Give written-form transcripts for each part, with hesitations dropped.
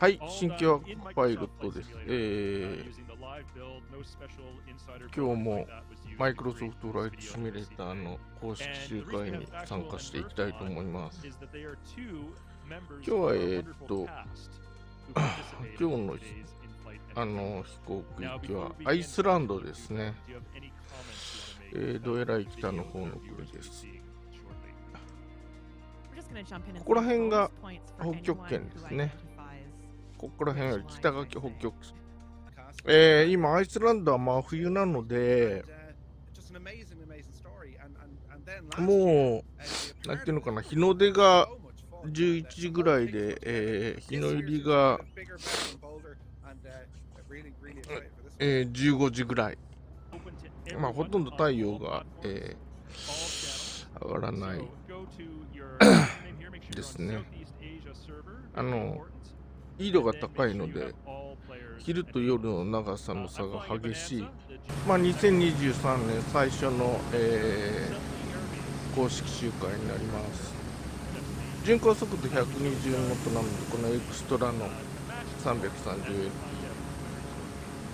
はい、新規はパイロットです。今日もマイクロソフトフライトシミュレーターの公式集会に参加していきたいと思います。今日は今日の飛行区域はアイスランドですね。どえらい北の方の国です。ここら辺が北極圏ですね。ここら辺より北が北極。今アイスランドは真冬なので、もうなんていうのかな、日の出が11時ぐらいで、日の入りが、15時ぐらい。まあほとんど太陽が、上がらないですね。緯度が高いので昼と夜の長さの差が激しい。まあ2023年最初の、公式集会になります。巡航速度120ノットなので、このエクストラの330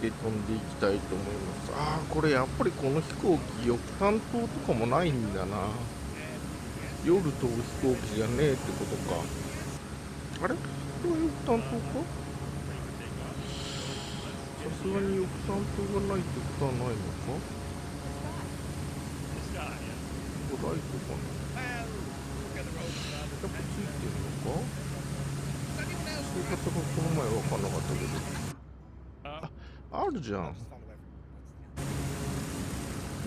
で飛んでいきたいと思います。これやっぱりこの飛行機翼担当とかもないんだな。夜飛ぶ飛行機じゃねえってことか。あれ、これは翼担当か。さすがに翼担当がないってことはないのか。ここライトかな。やっぱついてるのか。そういう方がこの前分かんなかったけど、あるじゃん。ライ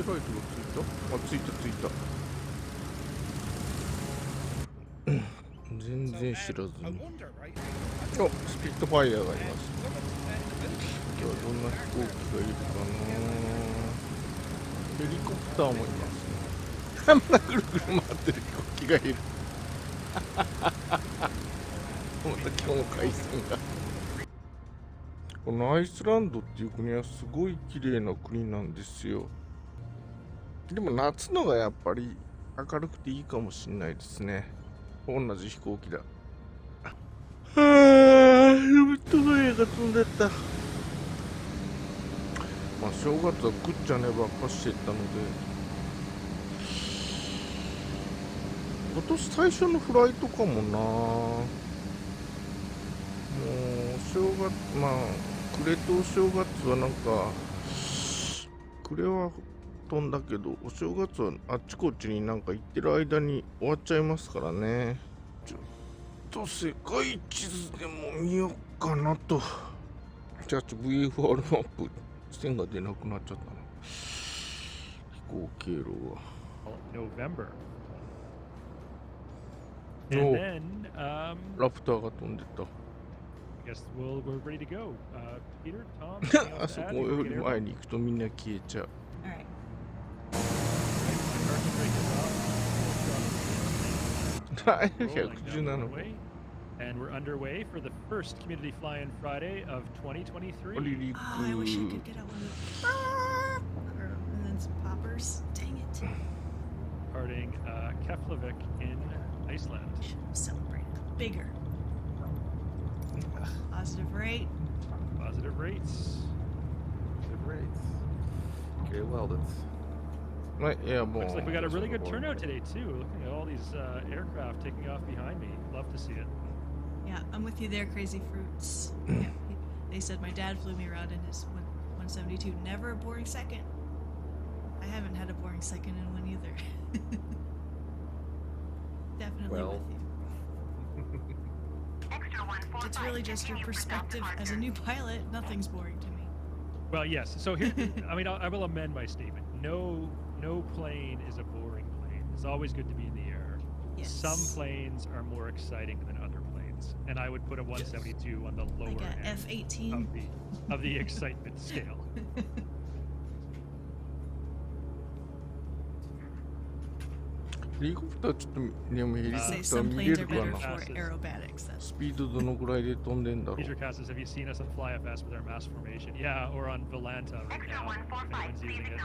トがついた。全然知らずに。スピットファイヤーがいます。今日はどんな飛行機がいるかな。ヘリコプターもいますね。あんなぐるぐる回ってる飛行機がいる。また今日も海鮮が。このアイスランドっていう国はすごい綺麗な国なんですよ。でも夏のがやっぱり明るくていいかもしれないですね。同じ飛行機だ。ぶっとがやが飛んでった。まあ正月は食っちゃねばっかしてったので、今年最初のフライトかもな。もう正月、まあ暮れとお正月はなんか、暮れは飛んだけど、お正月はあっちこっちになんか行ってる間に終わっちゃいますからね。ちょっと世界地図でも見ようかなと。じゃあVFR マップ、線が出なくなっちゃったな。飛行経路が。ラプターが飛んでた。あそこより前に行くとみんな消えちゃう。117。And we're underway for the first Community Fly-In Friday of 2023. I wish I could get a one and then some poppers. Dang it. Departing Keflavik in Iceland. Should have celebrated bigger. Positive rate. Positive rates. Okay, well, that's... Looks like we got a really good turnout today too. Looking at all these aircraft taking off behind me. Love to see it. Yeah, I'm with you there, Crazy Fruits. Yeah, they said my dad flew me around in his 172. Never a boring second. I haven't had a boring second in one either. Definitely with you. It's really just your perspective as a new pilot. Nothing's boring to me. Well, yes. So here, I mean, I will amend my statement. No plane is a boring plane. It's always good to be in the air. Yes. Some planes are more exciting than other planes, and I would put a 172 on the lower like end F-18 of the excitement scale. ヘリコプターちょっとでもヘリコプター見れるかな。スピードどのぐらいで飛んでんだろう。Have you seen us on FlyFS with our mass formation? Yeah, or on Volanta right now. Anyone's using it.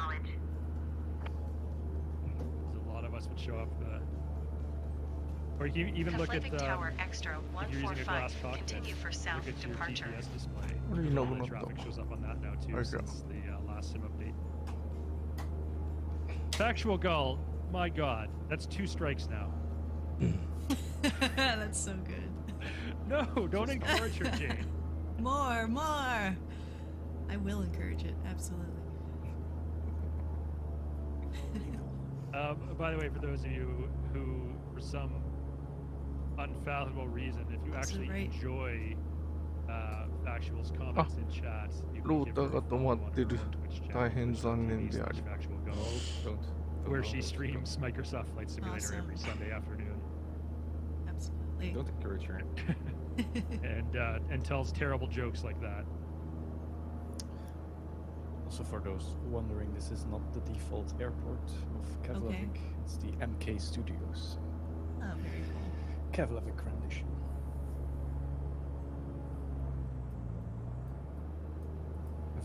A lot of us would show up Or you can even look at Living Tower Extra if you're using a glass 145. cockpit. Continue for Look south at your departure. GPS display. What do you All know the about traffic that? shows up on that now too Okay. since the last sim update. Factual Gull, my god, that's 2 strikes now. That's so good. No, don't encourage her, Jane. More, more. I will encourage it, absolutely. By the way, for those of you who, for some unfathomable reason, if you actually right. enjoy Factual's comments in chat, you ロ can ー give タ her が a 止ま follow って on る her own Twitch channel, 大変残念であり twitch.tv/factualgull, where she streams Microsoft Flight Simulator Awesome. every Sunday afternoon Absolutely. Don't encourage her. and tells terrible jokes like that. Also, for those wondering, this is not the default airport of Keflavik. Okay. It's the MK Studios Oh, very cool. Keflavik rendition.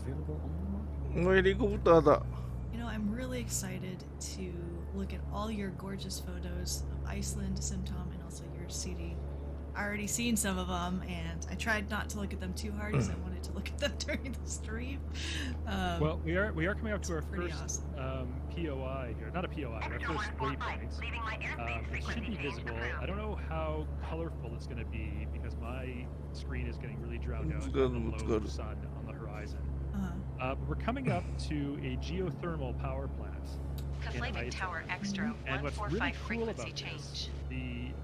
Available on the market. ヘリコプターだ。 You know, I'm really excited to look at all your gorgeous photos of Iceland, Simtom, and also your CD. I already seen some of them, and I tried not to look at them too hard because I wanted to look at them during the stream. Well, we are coming up to our pretty first awesome. POI here. Not a POI, but our first waypoint. It should be visible. I don't know how colorful it's going to be because my screen is getting really drowned out by the low sun on the horizon. Uh-huh. But we're coming up to a geothermal power plant in Living Iceland. Tower Extra And what's really 145 cool about frequency this, change.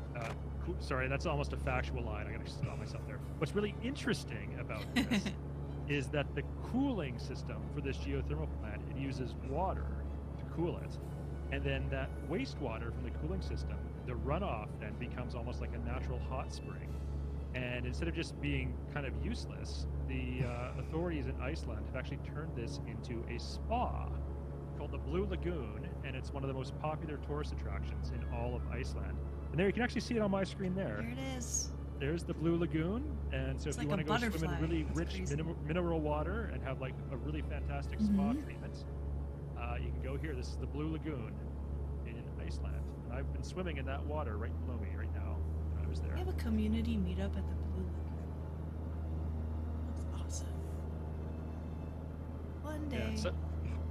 sorry, that's almost a factual line. I gotta stop myself there. What's really interesting about this is that the cooling system for this geothermal plant, it uses water to cool it. And then that wastewater from the cooling system, the runoff then becomes almost like a natural hot spring. And instead of just being kind of useless, the authorities in Iceland have actually turned this into a spa called the Blue Lagoon, and it's one of the most popular tourist attractions in all of Iceland. And there, you can actually see it on my screen there. Here it is. There's the Blue Lagoon, and so It's if you like want a to go swim in butterfly. really That's rich crazy. mineral water and have like a really fantastic spa Mhm. treatment, you can go here. This is the Blue Lagoon in Iceland, and I've been swimming in that water right below me right now when I was there. We have a community meetup at the Blue Lagoon. That's awesome. One day. Yeah, so,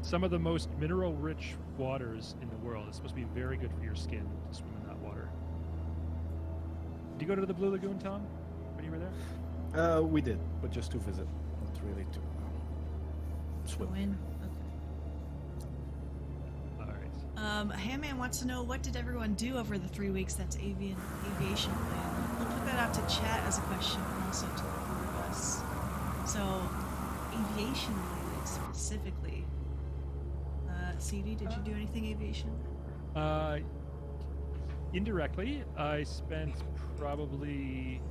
some of the most mineral-rich waters in the world. It's supposed to be very good for your skin to swim in that water. Did you go to the Blue Lagoon, Tom, when you were there? We did, but just to visit, not really to swim. Go in. All right. Okay. Handman wants to know, what did everyone do over the 3 weeks that's aviation plan? We'll put that out to chat as a question and also to the four of us. So, aviation related specifically. CD, did you do anything aviation? Indirectly, I spent probably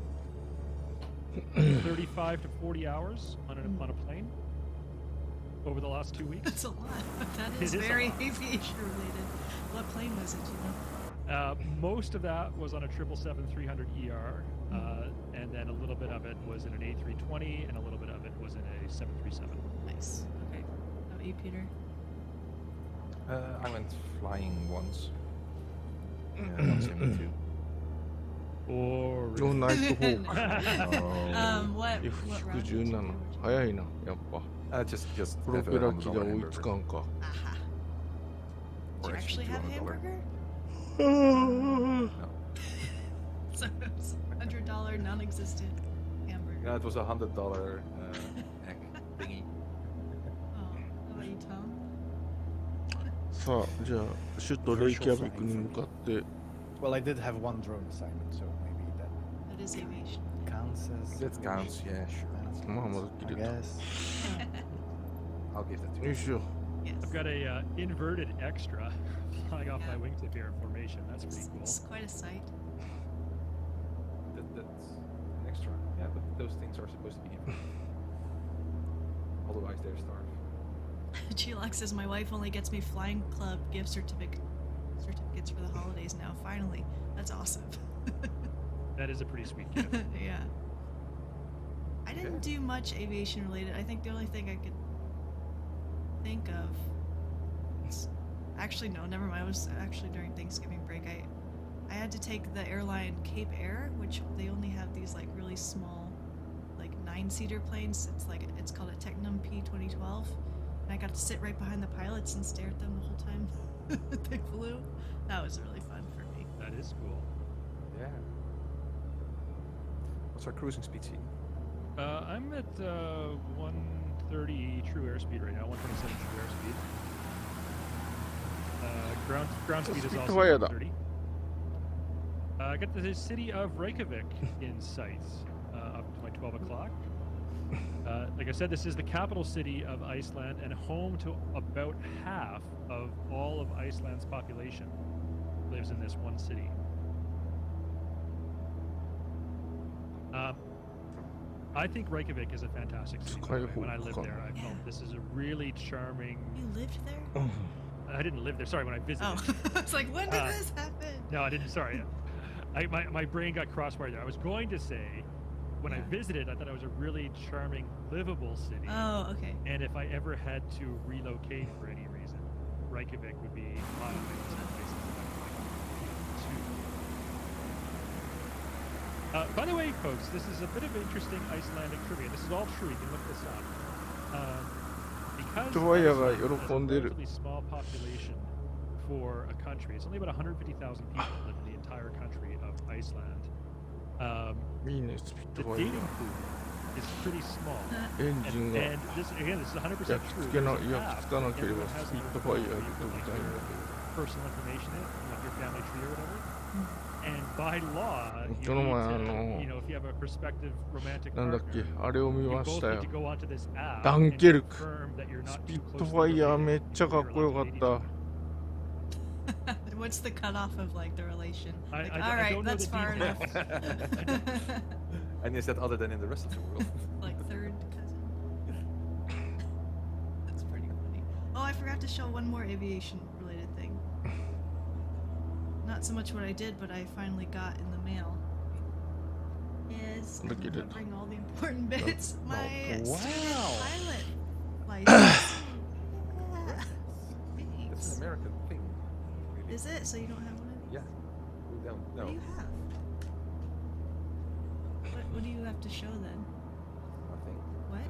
35 to 40 hours on a plane over the last 2 weeks. That's a lot. That It is is a very lot. aviation related. What plane was it, you know? Most of that was on a 777-300ER, and then a little bit of it was in an A320, and a little bit of it was in a 737. Nice. Okay. How about you, Peter? I went flying once. On Sim 2. Or おナイスホーク。 What round did you F117 do? 早いなやっぱ Just プロ have ペ a ラ機 $100 が追い hamburger. つかんか Aha. Did Or you actually have a $200. hamburger? No. So it was $100 non-existent hamburger. Yeah, it was $100 egg thingy. Oh, how about you, Tom? さあじゃあ首都レイキャビクに向かって Well, I did have one drone assignment, so maybe that That is aviation. counts as. That counts, yeah, sure. That's Mama, counts, look I at it. guess. I'll give that to よ you. いしょ Yes. I've got a inverted extra flying off my wingtip here in formation. That's pretty cool. It's quite a sight. That's an extra. Yeah, but those things are supposed to be given. Otherwise, they're starved. Chilox says, my wife only gets me flying club gift certificates for the holidays now. Finally. That's awesome. That is a pretty sweet gift. Yeah. I didn't do much aviation related. I think the only thing I could think of... Actually, no, never mind. It was actually during Thanksgiving break. I had to take the airline Cape Air, which they only have these like really small, like 9-seater planes. It's called a Tecnam P2012, and I got to sit right behind the pilots and stare at them the whole time they flew. That was really fun for me. That is cool. Yeah. What's our cruising speed, CD? I'm at 130 true airspeed right now. 127 true airspeed. Ground speed is Speed also higher though. 130. I got the city of Reykjavik in sight up to my 12 o'clock. Like I said, this is the capital city of Iceland and home to about half of all of Iceland's population lives in this one city. I think Reykjavik is a fantastic city. By the way. When I lived there, I felt this is a really charming... You lived there? I didn't live there. Sorry, when I visited. Oh, I was like, when did this happen? No, I didn't. Sorry. My brain got crosswired there. I was going to say, when I visited, I thought it was a really charming, livable city. Oh, okay. And if I ever had to relocate for any reason, Reykjavik would be my places that I would like to. By the way, folks, this is a bit of interesting Icelandic trivia. This is all true. You can look this up. Because Iceland has a relatively small population for a country, it's only about 150,000 people live in the entire country of Iceland. The dating pool is pretty small. And this, again, this is 100% true. There's an app that everyone has on their phone where you put like your personal information in, like your family tree or whatever. And by law, you need to, you know, if you have a prospective romantic partner, you both need to go onto this app and confirm that you're not too close to the What's the cutoff of like the relation? Like, I all right, don't know that's the far enough. And is that other than in the rest of the world? Like third cousin. That's pretty funny. Oh, I forgot to show one more aviation-related thing. Not so much what I did, but I finally got in the mail. Is remembering all the important bits. My student pilot license. That's an American thing. Really. Is it? So you don't have one of these? Yeah. We don't What know. do you have? What do you have to show then? Nothing. What?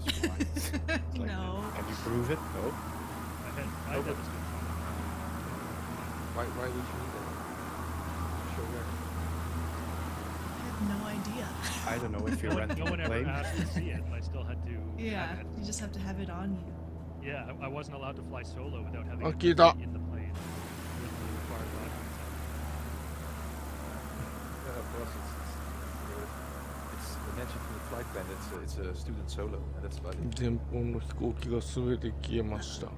Like, No. Can you prove it? No. I had this Why would you need that? Show where? I have no idea. I don't know if you're renting No one a ever plane. asked to see it. I still had to. Yeah, have it. you just have to have it on you. Yeah, I wasn't allowed to fly solo without having Okay, it that- in the plane. It was the required documents. Yeah, for us it's mentioned in the flight plan. It's a student solo, and that's about it. 前方の飛行機が全て消えました。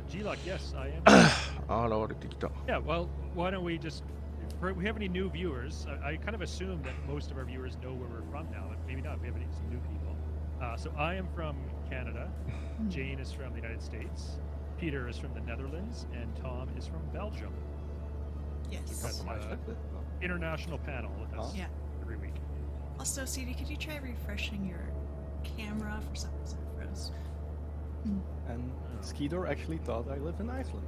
G-Lock, yes, I am. 現れてきた。 Yeah, well, why don't we just... If we have any new viewers, I kind of assume that most of our viewers know where we're from now, but maybe not if we have some new people. So I am from Canada, Jane is from the United States, Peter is from the Netherlands, and Tom is from Belgium. Yes. That's international panel with us Yeah. every week. Also, CD, could you try refreshing your camera for some reason it froze? And Skeeter actually thought I live in Iceland.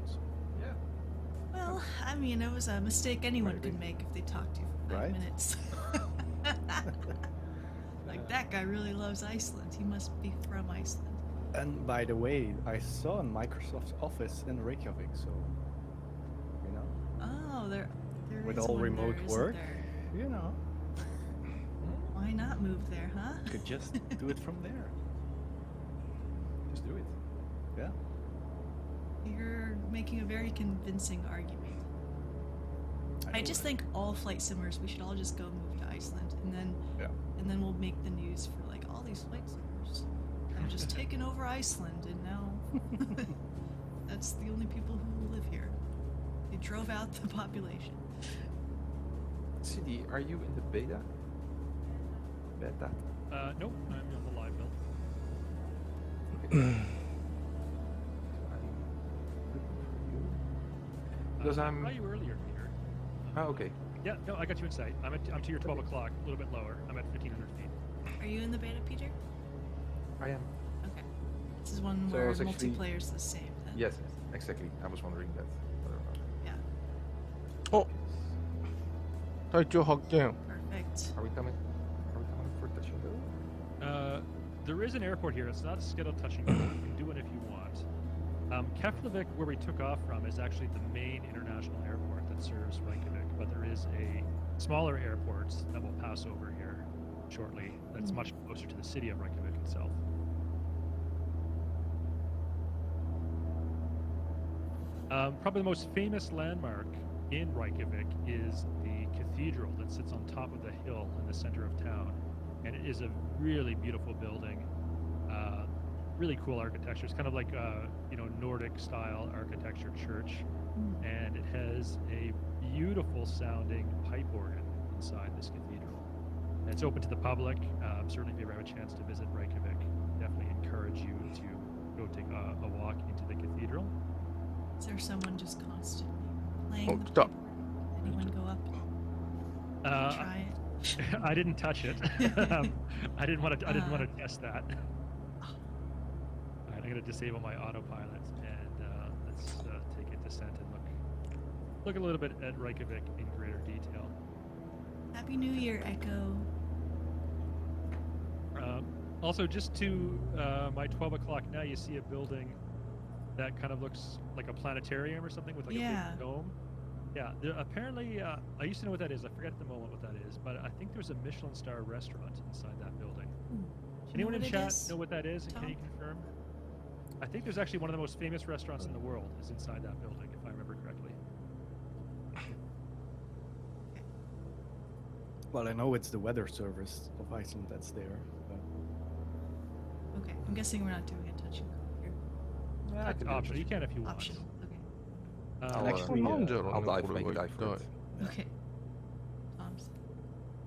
Yeah. Well, I mean, it was a mistake anyone could make if they talked to you for 5 Right. minutes. Like, that guy really loves Iceland. He must be from Iceland. And by the way, I saw a Microsoft office in Reykjavik, so you know, Oh, there with is all one remote there, isn't work, there? you know, Why not move there, huh? could just do it from there. Just do it. Yeah. You're making a very convincing argument. I just think all flight simmers, we should all just go move to Iceland, and then we'll make the news for like all these flight simmers have just taken over Iceland, and now that's the only people who live here. They drove out the population. CD, are you in the beta? Beta? Nope, I'm on the live build. Because I I'm. saw you earlier, Peter. Oh, okay. Yeah, no, I got you in sight. I'm to your 12 o'clock, a little bit lower. I'm at 1,500 feet. Are you in the beta, Peter? I am. Okay. This is one So where it's actually- multiplayer's the same then. Yes, exactly. I was wondering that. Yeah. Oh. 隊長発見。 Perfect. Are we coming for touch and go? There is an airport here. It's not a scheduled touch and go. You can do it if you want. Keflavik, where we took off from, is actually the main international airport that serves Reykjavik, but there is a smaller airport that will pass over here shortly that's much closer to the city of Reykjavik itself. Probably the most famous landmark in Reykjavik is the cathedral that sits on top of the hill in the center of town. And it is a really beautiful building, really cool architecture. It's kind of like Nordic style architecture church, and it has a beautiful sounding pipe organ inside this cathedral. And it's open to the public. Certainly, if you ever have a chance to visit Reykjavik, definitely encourage you to go take a walk into the cathedral. Is there someone just constantly playing Oh, the stop. pipe organ? Anyone go up and try it? I didn't touch it. I didn't want to test that. All right, I'm going to disable my autopilot and let's take a descent and look a little bit at Reykjavik in greater detail. Happy New Year, Echo. Also, just to my 12 o'clock now, you see a building that kind of looks like a planetarium or something with like a big dome. Yeah, apparently, I used to know what that is. I forget at the moment what that is, but I think there's a Michelin star restaurant inside that building. Anyone in chat know what that is, and can you confirm? I think there's actually one of the most famous restaurants in the world is inside that building, if I remember correctly. Well, I know it's the weather service of Iceland that's there. But... Okay, I'm guessing we're not doing a touch and go here. Yeah, I can do Optional. it. You can if you want. Optional. Okay. I'll dive, make a dive for it. Okay. Tom's.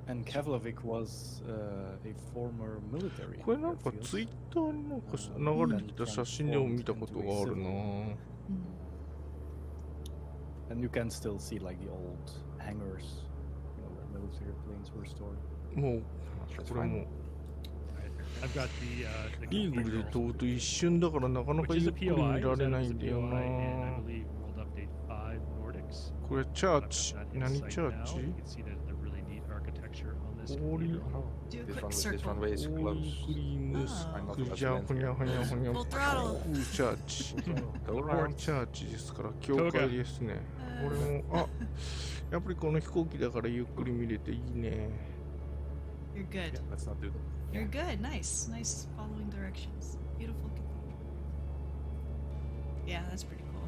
And Keflavik was a former military これなんか airfield. ツイッターになんか流れてきた写真でも見たことがあるな。 And you can still see like the old hangars, where military planes were stored. もう That's これも Right. I've got the リーグルで cathedral, 飛ぶと一瞬だからなかなか which ゆ is っ a くり POI. 見ら It れ was ない a んだよ POI な。 in, I believe, World Update 5 Nordics. これチャーチ 何チャー Now. チ You can see the really neat architecture on this オーリー cathedral. Do a This quick one, this circle. runway is オーリ closed. ークリームス I'm not クジャーほにゃほにゃほにゃ Full throttle. チャーチ Go これ around. チャーチですから教会ですねこれもやっぱりこの飛行機だからゆっくり見れていいね You're good. Yeah, let's not do that. You're good. Nice. Nice following directions. Beautiful cathedral. Yeah, that's pretty cool.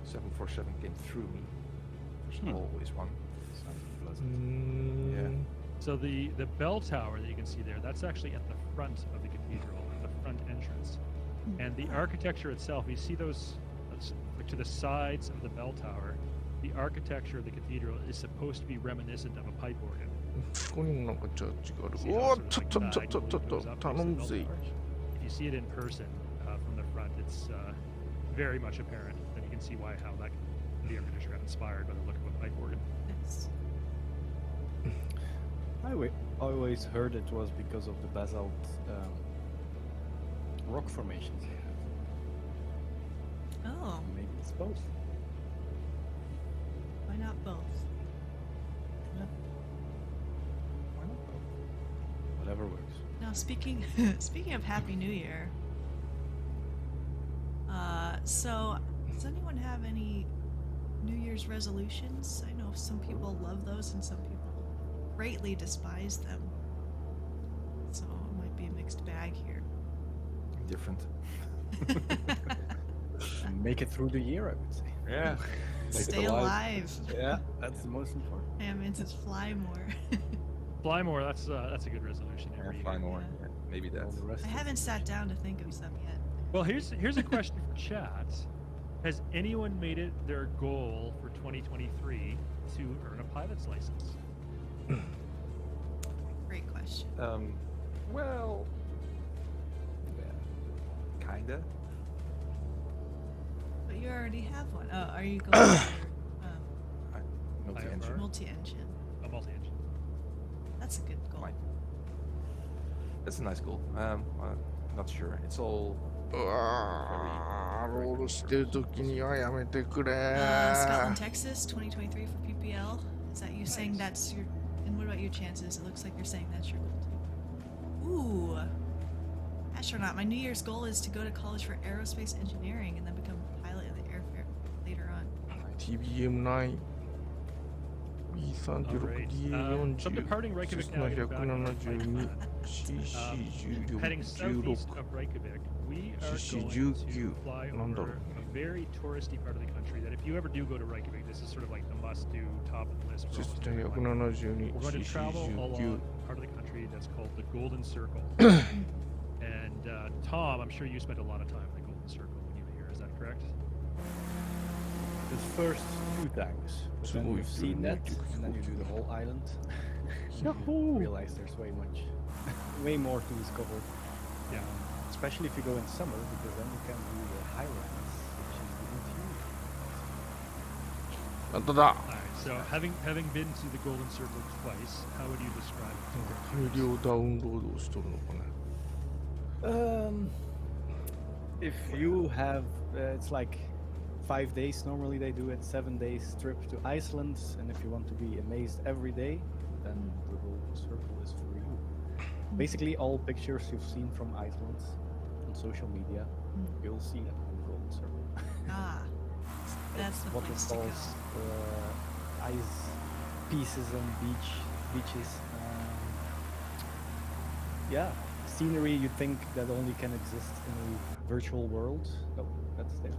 747 came through me. There's always one. Sounds う pleasant. ー Yeah. ん So the bell tower that you can see there, that's actually at the front of the cathedral, the front entrance. And the architecture itself, you see those to the sides of the bell tower, the architecture of the cathedral is supposed to be reminiscent of a pipe organ. ここにもなんかチャーチがある See お how ー it ちょ sort っ of と like ちょっとちょっ diagonally と goes up 頼 next to む the ぜ bell tower. If you see it in person from the front, it's very much apparent. And you can see how the architecture got inspired by the look of a pipe organ. Nice. I always heard it was because of the basalt rock formations they have. Oh, Maybe it's both. why not both? Why not both? Whatever works. Now, speaking of Happy New Year, so does anyone have any New Year's resolutions? I know some people love those and some people greatly despise them. So it might be a mixed bag here. Different. Make it through the year, I would say. Yeah. Make it Stay alive. Yeah, that's the most important. Yeah, means it's fly more. Fly more, that's a good resolution every year. Fly more. Yeah. Yeah, maybe All that's. the rest I is- haven't sat down to think of some yet. Well, here's a question for chat. Has anyone made it their goal for 2023 to earn a pilot's license? Great question. Well, yeah, kinda. But you already have one. Oh, are you going for Multi-engine. multi-engine? A multi-engine. That's a good goal. Might. That's a nice goal. Not sure. It's all うわー、ロールしてる時にはやめてくれ Scotland, Texas, 2023 for PPL. Is that you saying that's your... And what about your chances? It looks like you're saying that's your goal too. Ooh. Astronaut. My New Year's goal is to go to college for aerospace engineering and then become a pilot in the airfare later on. TBM9 Alright, so B36DA40 departing Reykjavik now, getting back on our flight plan. 172 Heading southeast CC16 of Reykjavik, we are CC19 going to flyなんだろう over a very touristy part of the country that if you ever do go to Reykjavik, this is sort of like the must-do, top of the list for almost everyone. 172 We're going to travel along CC19 a part of the country that's called the Golden Circle. And Tom, I'm sure you spent a lot of time in the Golden Circle when you were here. Is that correct? The first few times. But then you've seen that, and then you do the whole island. You realize there's way more to discover. Yeah. Especially if you go in summer, because then you can do the highlands, which is even huge. あとだ Alright, so having been to the Golden Circle twice, how would you describe it? 大量ダウンロードをしとるのかね If you have, it's like 5 days normally they do it, 7 days trip to Iceland, and if you want to be amazed every day, then the Golden Circle is for you. Basically, all pictures you've seen from Iceland on social media, you'll see them on the Golden Circle. Ah. That's the What place to go. waterfalls, ice pieces and beaches. Yeah, scenery you think that only can exist in a virtual world. No, that's there.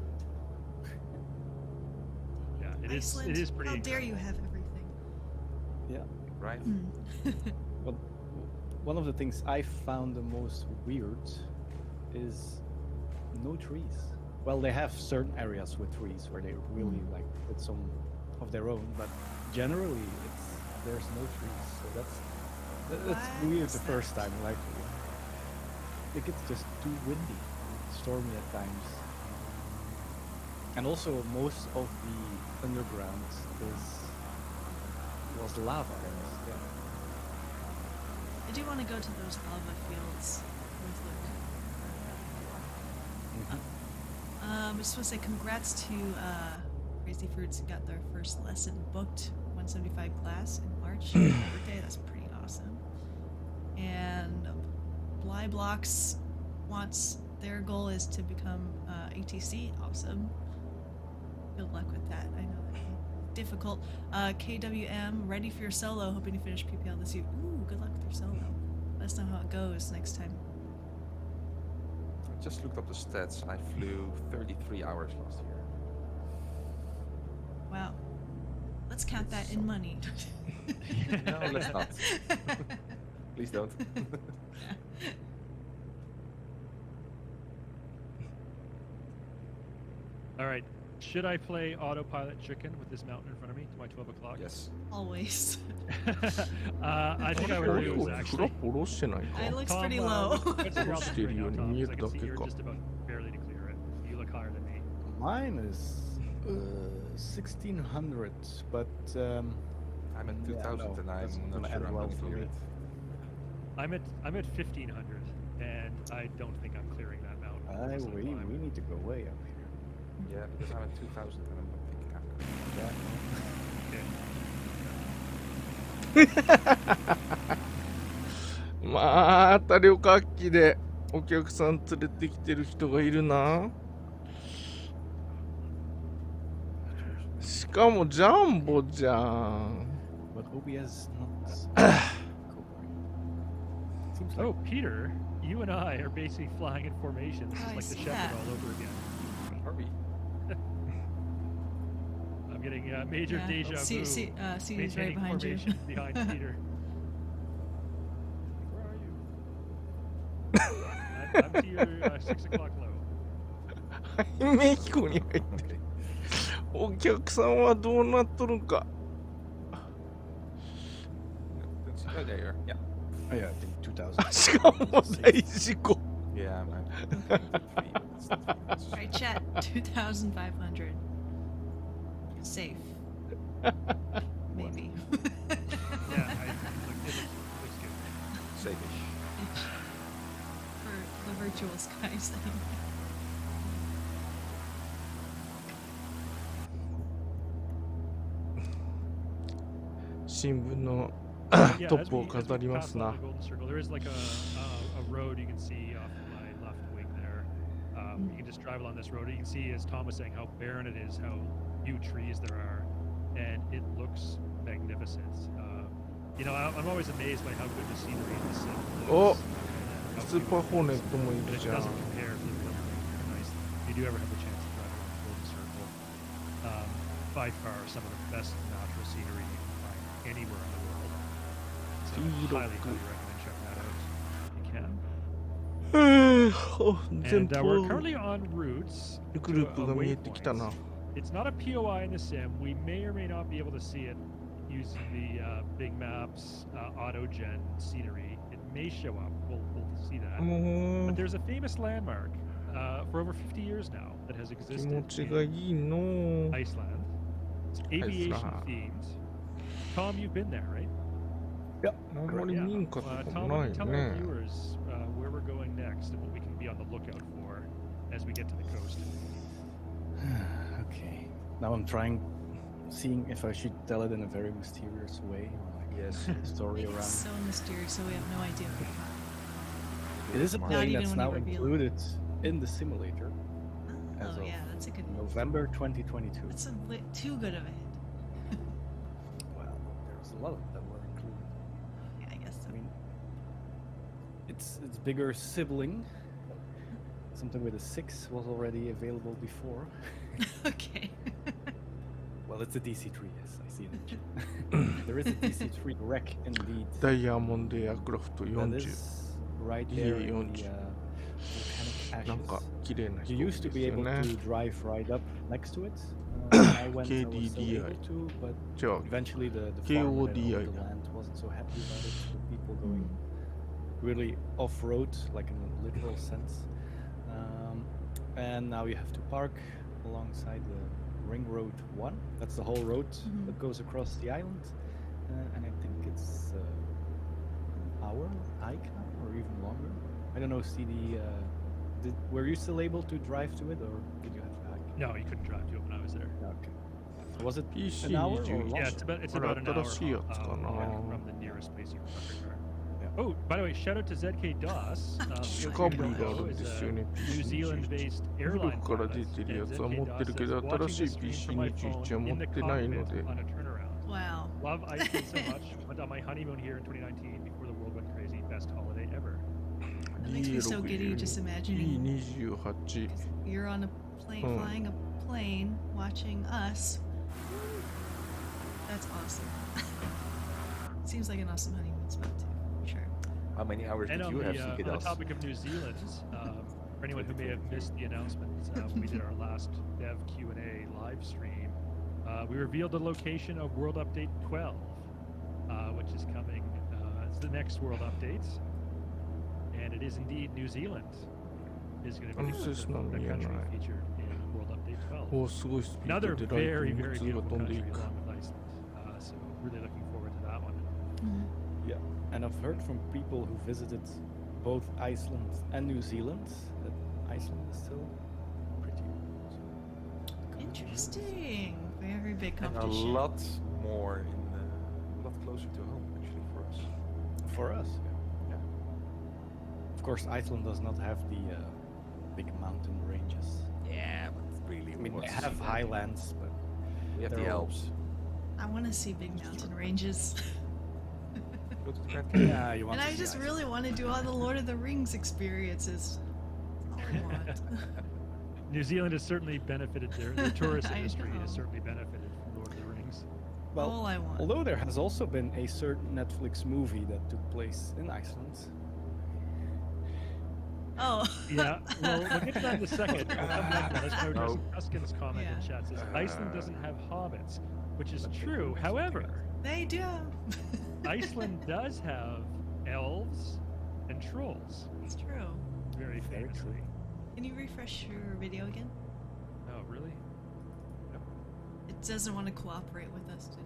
Yeah, it Iceland, is pretty how dare incredible. you have everything? Yeah. Right? But one of the things I found the most weird is no trees. Well, they have certain areas with trees where they really like put some of their own, but generally there's no trees. So that's Why weird is the that? first time. Like it's just too windy, stormy at times. And also most of the underground was lava. Yeah. I do want to go to those lava fields with Luke. I just want to say congrats to Crazy Fruits who got their first lesson booked, 175 class in March. My birthday, that's pretty awesome. And Blyblocks wants, their goal is to become ATC, awesome. Good luck with that. I know that difficult. KWM, ready for your solo, hoping to finish PPL this year. Ooh, good luck with your solo. Let us know how it goes next time. I just looked up the stats. I flew 33 hours last year. Wow. Let's count that in money. No, let's not. Please don't. All right. Should I play autopilot chicken with this mountain in front of me to my 12 o'clock? Yes. Always. I think I would do is フラ actually. 下ろしてないか It looks Tom, pretty low. what's your altitude right now, Tom? 'Cause I can see you're 見えるだけか。 just about barely to clear it. You look higher than me. Mine is 1600, but I'm at 2000 and that's I'm gonna not end sure I'm well going to for clear me. it. I'm at 1500, and I don't think I'm clearing that mountain. It's like we climb. need to go way up here. Yeah, because I'm at 2000 and I'm not thinking I'm going to. Okay. また旅客機でお客さん連れてきてる人がいるな。しかもジャンボじゃん。 But OBS not. Seems Oh, like Peter, you and I are basically flying in formation. This Oh, I is like the see Shepherd that. all over again. Are we? I'm getting major Yeah. deja vu. See is right Maintaining behind you. formation behind Peter. Where are you? I'm to your 6 o'clock low. メヒコに入ってる。お客さんはどうなっとるんか。 Oh, there you are. Yeah. oh yeah, I think 2000. しかも大事故。 Yeah, I'm at 23. It's not three, Right, chat. 2,500. Safe. Maybe. Yeah, it looks good. Safe-ish. For the virtual skies. 新聞の Yeah, トッ as プを we 飾りま pass す by な。 the golden circle, there is like a road you can see off to my left wing there. You can just drive along this road. You can see, as Tom was saying, how barren it is, how few trees there are, and it looks magnificent. You know, I'm always amazed by how good the scenery in the sim is. お and how スーパー beautiful ホーネッ it is. トもい But る it じゃん。 doesn't compare to the Iceland. If you do ever have the chance to drive around the golden circle, by far some of the best natural scenery you can find anywhere in the world. So highly, highly recommend checking that out if you can. 全 And we're 部 currently en route グ to ループ a が見えてきたな。 waypoint. It's not a POI in the sim. We may or may not be able to see it using the big maps auto gen scenery. It may show up. We'll see that. も But う there's a famous landmark for over 50 years now that has 気 existed 持ちが in いいの。 Iceland. It's aviation Iceland. themed. Tom, you've been there, right? あんまり Yeah. 見んかったこと Tom, な why い don't you tell ね our。viewers where we're going next and what we can be on the lookout for as we get to the coast. Okay. Now I'm seeing if I should tell it in a very mysterious way, or like Yes. a story It's around. so mysterious, so we have no idea what we're It is a Not plane even that's when you now reveal it. included in the simulator Oh, as of yeah, that's a good. November 2022. That's a bit too good of a hit. Well, there's a lot of them were included. Yeah, I guess so. I mean, its bigger sibling, something with a 6, was already available before. Okay. Well, it's a DC-3, yes, I see it. There is a DC-3 wreck indeed. ダイヤモンドエアクラフト That 40。 is right there in the Yeah, volcanic なんか ashes. 綺麗な飛 You 行 used 機 to です be よ able ね。 to drive right up next to it. I went, I was still KDDI. able to, but じゃあ、 eventually the farmer that KODI owned the だ。 land wasn't so happy about it. The people going really off-road, like in a literal sense. And now you have to park alongside the Ring Road 1. That's the whole road that goes across the island. And I think it's an hour hike now, or even longer. I don't know, CD, were you still able to drive to it, or did you have to hike? No, you couldn't drive to it when I was there. Okay. Was it PC an hour or 21 longer? Yeah, it's あれ about an hour 新しいやつかな。 from the nearest place you can park your car. Yeah. Oh, by the way, shout out to ZK DOS. シ who カ you ブリ don't があ know るん is です a よね。 New PC21。 Zealand-based 古 airline くから出 pilot. てるや And つは ZK 持ってるけ DOS ど、 says, watching 新し the い stream from my PC21 は phone 持 in the ってないの cockpit で。 on a turnaround. Wow. Love Iceland so much. Went on my honeymoon here in 2019 before the world went crazy. Best holiday ever. That makes me so giddy just imagining E28。 you're on a plane, Hmm. flying a plane, watching us. That's awesome. Seems like an awesome honeymoon spot too. Sure. How many hours And did on you have, the Sikidas? topic of New Zealand, for anyone who may have missed the announcement, when we did our last Dev Q&A live stream, we revealed the location of World Update 12, which is coming. It's the next World Update, and it is indeed New Zealand is going to be This is not the me, country right. featured in World Update 12. おー、すごいスピー Another ドでライ very, トニング very 2が beautiful 飛んで country いく。 along with Iceland. So really looking forward to that one. Yeah, and I've heard from people who visited both Iceland and New Zealand that Iceland is still pretty good. Interesting. Very big And a competition. lot more a lot closer to home actually for us. For us, yeah. Of course, Iceland does not have the big mountain ranges. Yeah, but really, I mean, they have highlands, but We have they're the all- Alps. I want to see big mountain ranges. Go to the Grand Canyon. Yeah, you want And to I see just Iceland. really want to do all the Lord of the Rings experiences. That's all I want. New Zealand has certainly benefited, their tourist I industry know. has certainly benefited from Lord of the Rings. Well, all I want. although there has also been a certain Netflix movie that took place in Iceland. Oh. Yeah, well, we'll get to that in a second. We'll come back to that. As No. Tuscan's comment in Yeah. chat says, Iceland doesn't have hobbits, which is true. However, They do. Iceland does have elves and trolls, It's true. very Very famously. Can you refresh your video again? Oh, really? It doesn't want to cooperate with us today.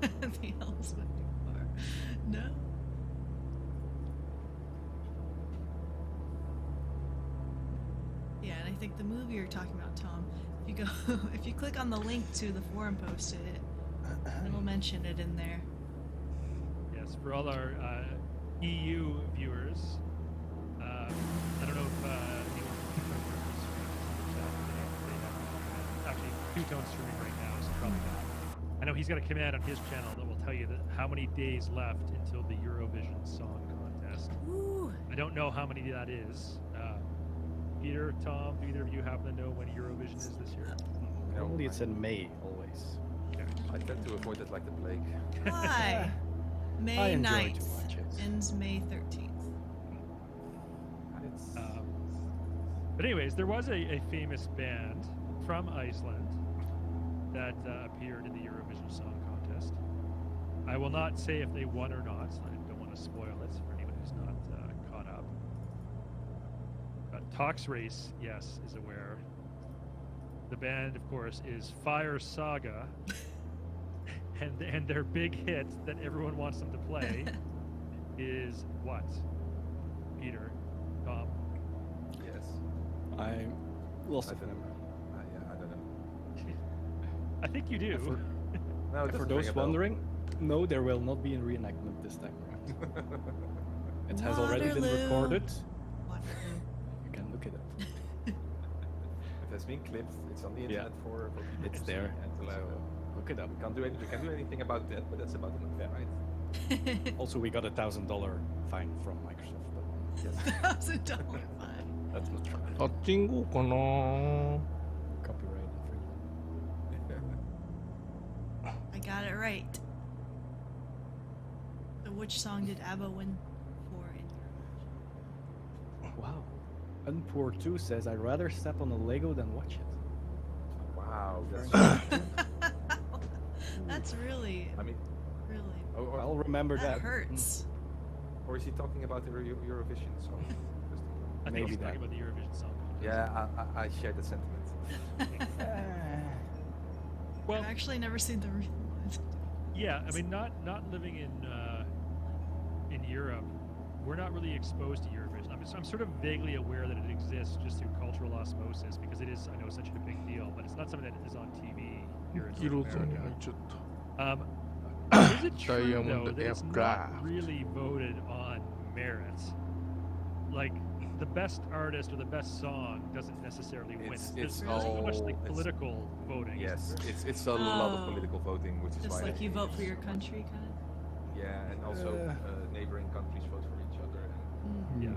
The elves went too far. No. Yeah, and I think the movie you're talking about, Tom. If you go, if you click on the link to the forum post, it'll mention it in there. Yes, for all our EU viewers, I don't know if anyone actually two-tone streaming right now, so probably not. I know he's got a command on his channel that will tell you that how many days left until the Eurovision Song Contest. Ooh. I don't know how many that is. Peter, Tom, do either of you happen to know when Eurovision is this year? Normally it's in May, always. Okay. I tend to avoid it like the plague. Why? I May enjoy 9th. to watch it. Ends May 13th. It's, But anyways, there was a famous band from Iceland that appeared in the Eurovision Song Contest. I will not say if they won or not. I don't want to spoil it for anyone who's not caught up. But Tox Race, yes, is aware. The band, of course, is Fire Saga. And their big hit that everyone wants them to play is what? Peter, Tom. Yes. I'm lost I of don't memory. I don't know. I think you do. No, it For doesn't those ring a bell. wondering, no, there will not be a reenactment this time around. It has already been Waterloo. recorded. Waterloo. You can look it up. It has been clipped. It's on the Yeah. internet for people It's to see there. and to So look it up. we can't do anything about that, but that's about enough, right? Also, we got a $1,000 fine from Microsoft, but Yes. $1,000 fine. that's not true. あっちんごうかな。 Copyright infringement. I got it right. So which song did ABBA win for in Eurovision? Wow. Unpoor2 says, I'd rather step on a Lego than watch it. Wow, that's. That's really, I mean, really. I'll remember That that. hurts. or is he talking about the Eurovision song? I think Maybe he's that. talking about the Eurovision Song Contest. Yeah, I share the sentiment. Well, I've actually never seen the real one. yeah, I mean, not living in Europe, we're not really exposed to Eurovision. I'm sort of vaguely aware that it exists just through cultural osmosis because it is, I know, such a big deal, but it's not something that is on TV here in キ North ロゾーンに入 America. っちゃった Is it true Diamond though that it's aircraft. not really voted on merit? Like the best artist or the best song doesn't necessarily win. It's There's so much like it's- political voting. Yes, it's a lot of Oh. political voting, which is Just why like you vote for your country, kind of. Yeah, and also neighboring countries vote for each other. And, Yeah.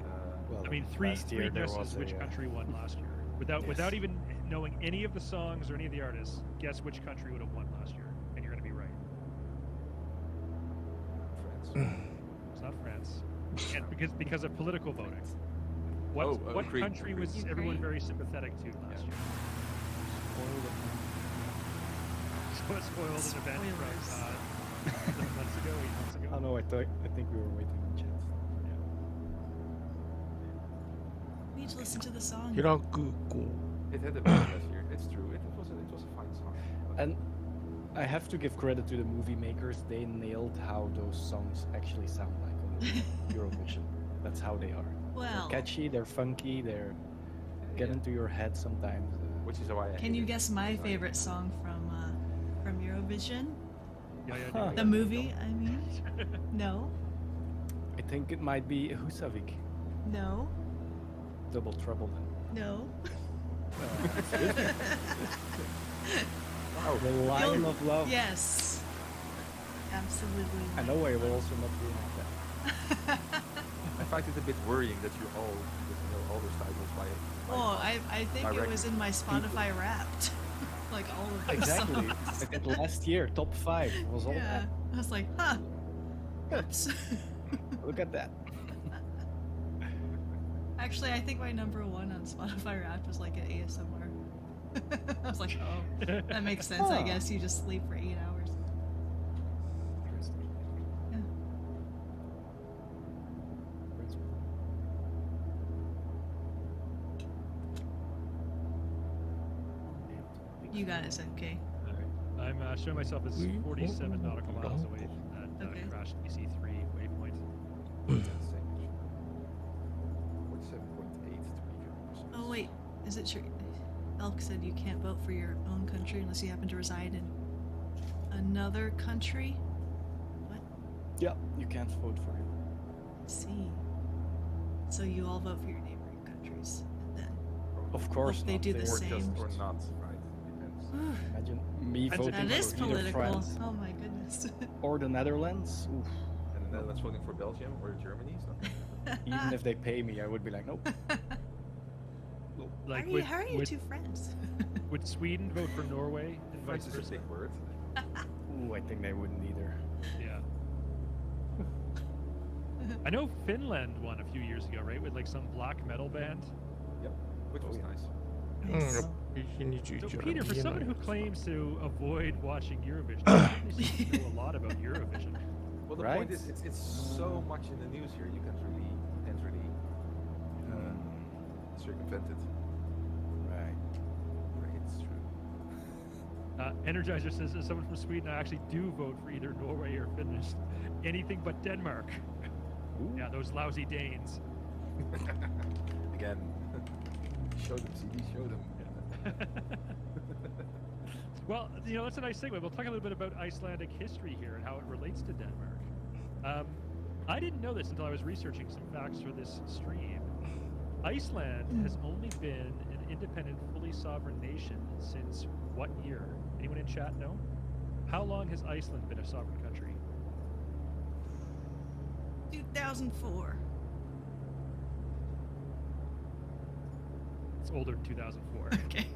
Well, I mean, three last year there guesses was which a, country won last year. Without even knowing any of the songs or any of the artists, guess which country would have won last year, and you're going to be right. France. It's not France, and because of political voting. What Ukraine, country was Ukraine. everyone very sympathetic to last year? So it spoiled an event Spoilers. from 7 months ago, 8 months ago. Oh no, I think we were waiting on chat. We need to listen to the song. 平空港 It had a bit last year. It's true. It was a fine song. But And I have to give credit to the movie makers. They nailed how those songs actually sound like on the Eurovision. That's how they are. Well, They're catchy, they're funky, they're get yeah, into your head sometimes. which is why I can hate you it. guess my It's like- favorite song from Eurovision? Yeah, Huh. The movie, I mean. No, I think it might be Husavik, no, Double Trouble. no. Oh, The Lion You'll- of Love. Yes. Absolutely. I know I will also not reenact that. I find it a bit worrying that you all know all those titles by. Oh, I think it was in my Spotify Wrapped. Like all of those Exactly. songs. I did last year, top 5 was all Yeah. I was like, huh. Oops. that. Look at that. Actually, I think my number one on Spotify Wrapped was like an ASMR. I was like, oh, that makes sense. I Huh. guess you just sleep for 8 hours. Yeah. You got it, okay. I'm showing myself as 47 nautical miles away from that Okay. crashed PC3 waypoint. That's insane. 47.8 to be correct. Oh wait, Is it true? Elk said you can't vote for your own country unless you happen to reside in another country. What? Yeah, you can't vote for him. See. So you all vote for your neighboring countries, and then Of course they not. do the Or same. just or not, right? Depends. Imagine me That's- voting That is for either political. France Oh my goodness. or the Netherlands. Oof. And the Netherlands voting for Belgium or Germany, so Even if they pay me, I would be like, nope. Like how are you would, two friends? would Sweden vote for Norway and vice France is a versa? big word. Ooh, I think they wouldn't either. Yeah. I know Finland won a few years ago, right? With like some black metal band. Yep, which was Oh, yeah. nice. うん、Nice. やっぱ PC に11 So は Peter, for 見えない someone who ですね claims to avoid watching Eurovision, you certainly seem to know a lot about Eurovision. Well, the Right? point is, it's so much in the news here. You can't really circumvent it. Right. Right, it's true. Energizer says, as someone from Sweden, I actually do vote for either Norway or Finland. Anything but Denmark. Ooh. Yeah, those lousy Danes. Again, show them, CD, show them. Well, you know, that's a nice segue. We'll talk a little bit about Icelandic history here and how it relates to Denmark. I didn't know this until I was researching some facts for this stream. Iceland has only been an independent, fully sovereign nation since what year? Anyone in chat know? How long has Iceland been a sovereign country? 2004. It's older than 2004. Okay.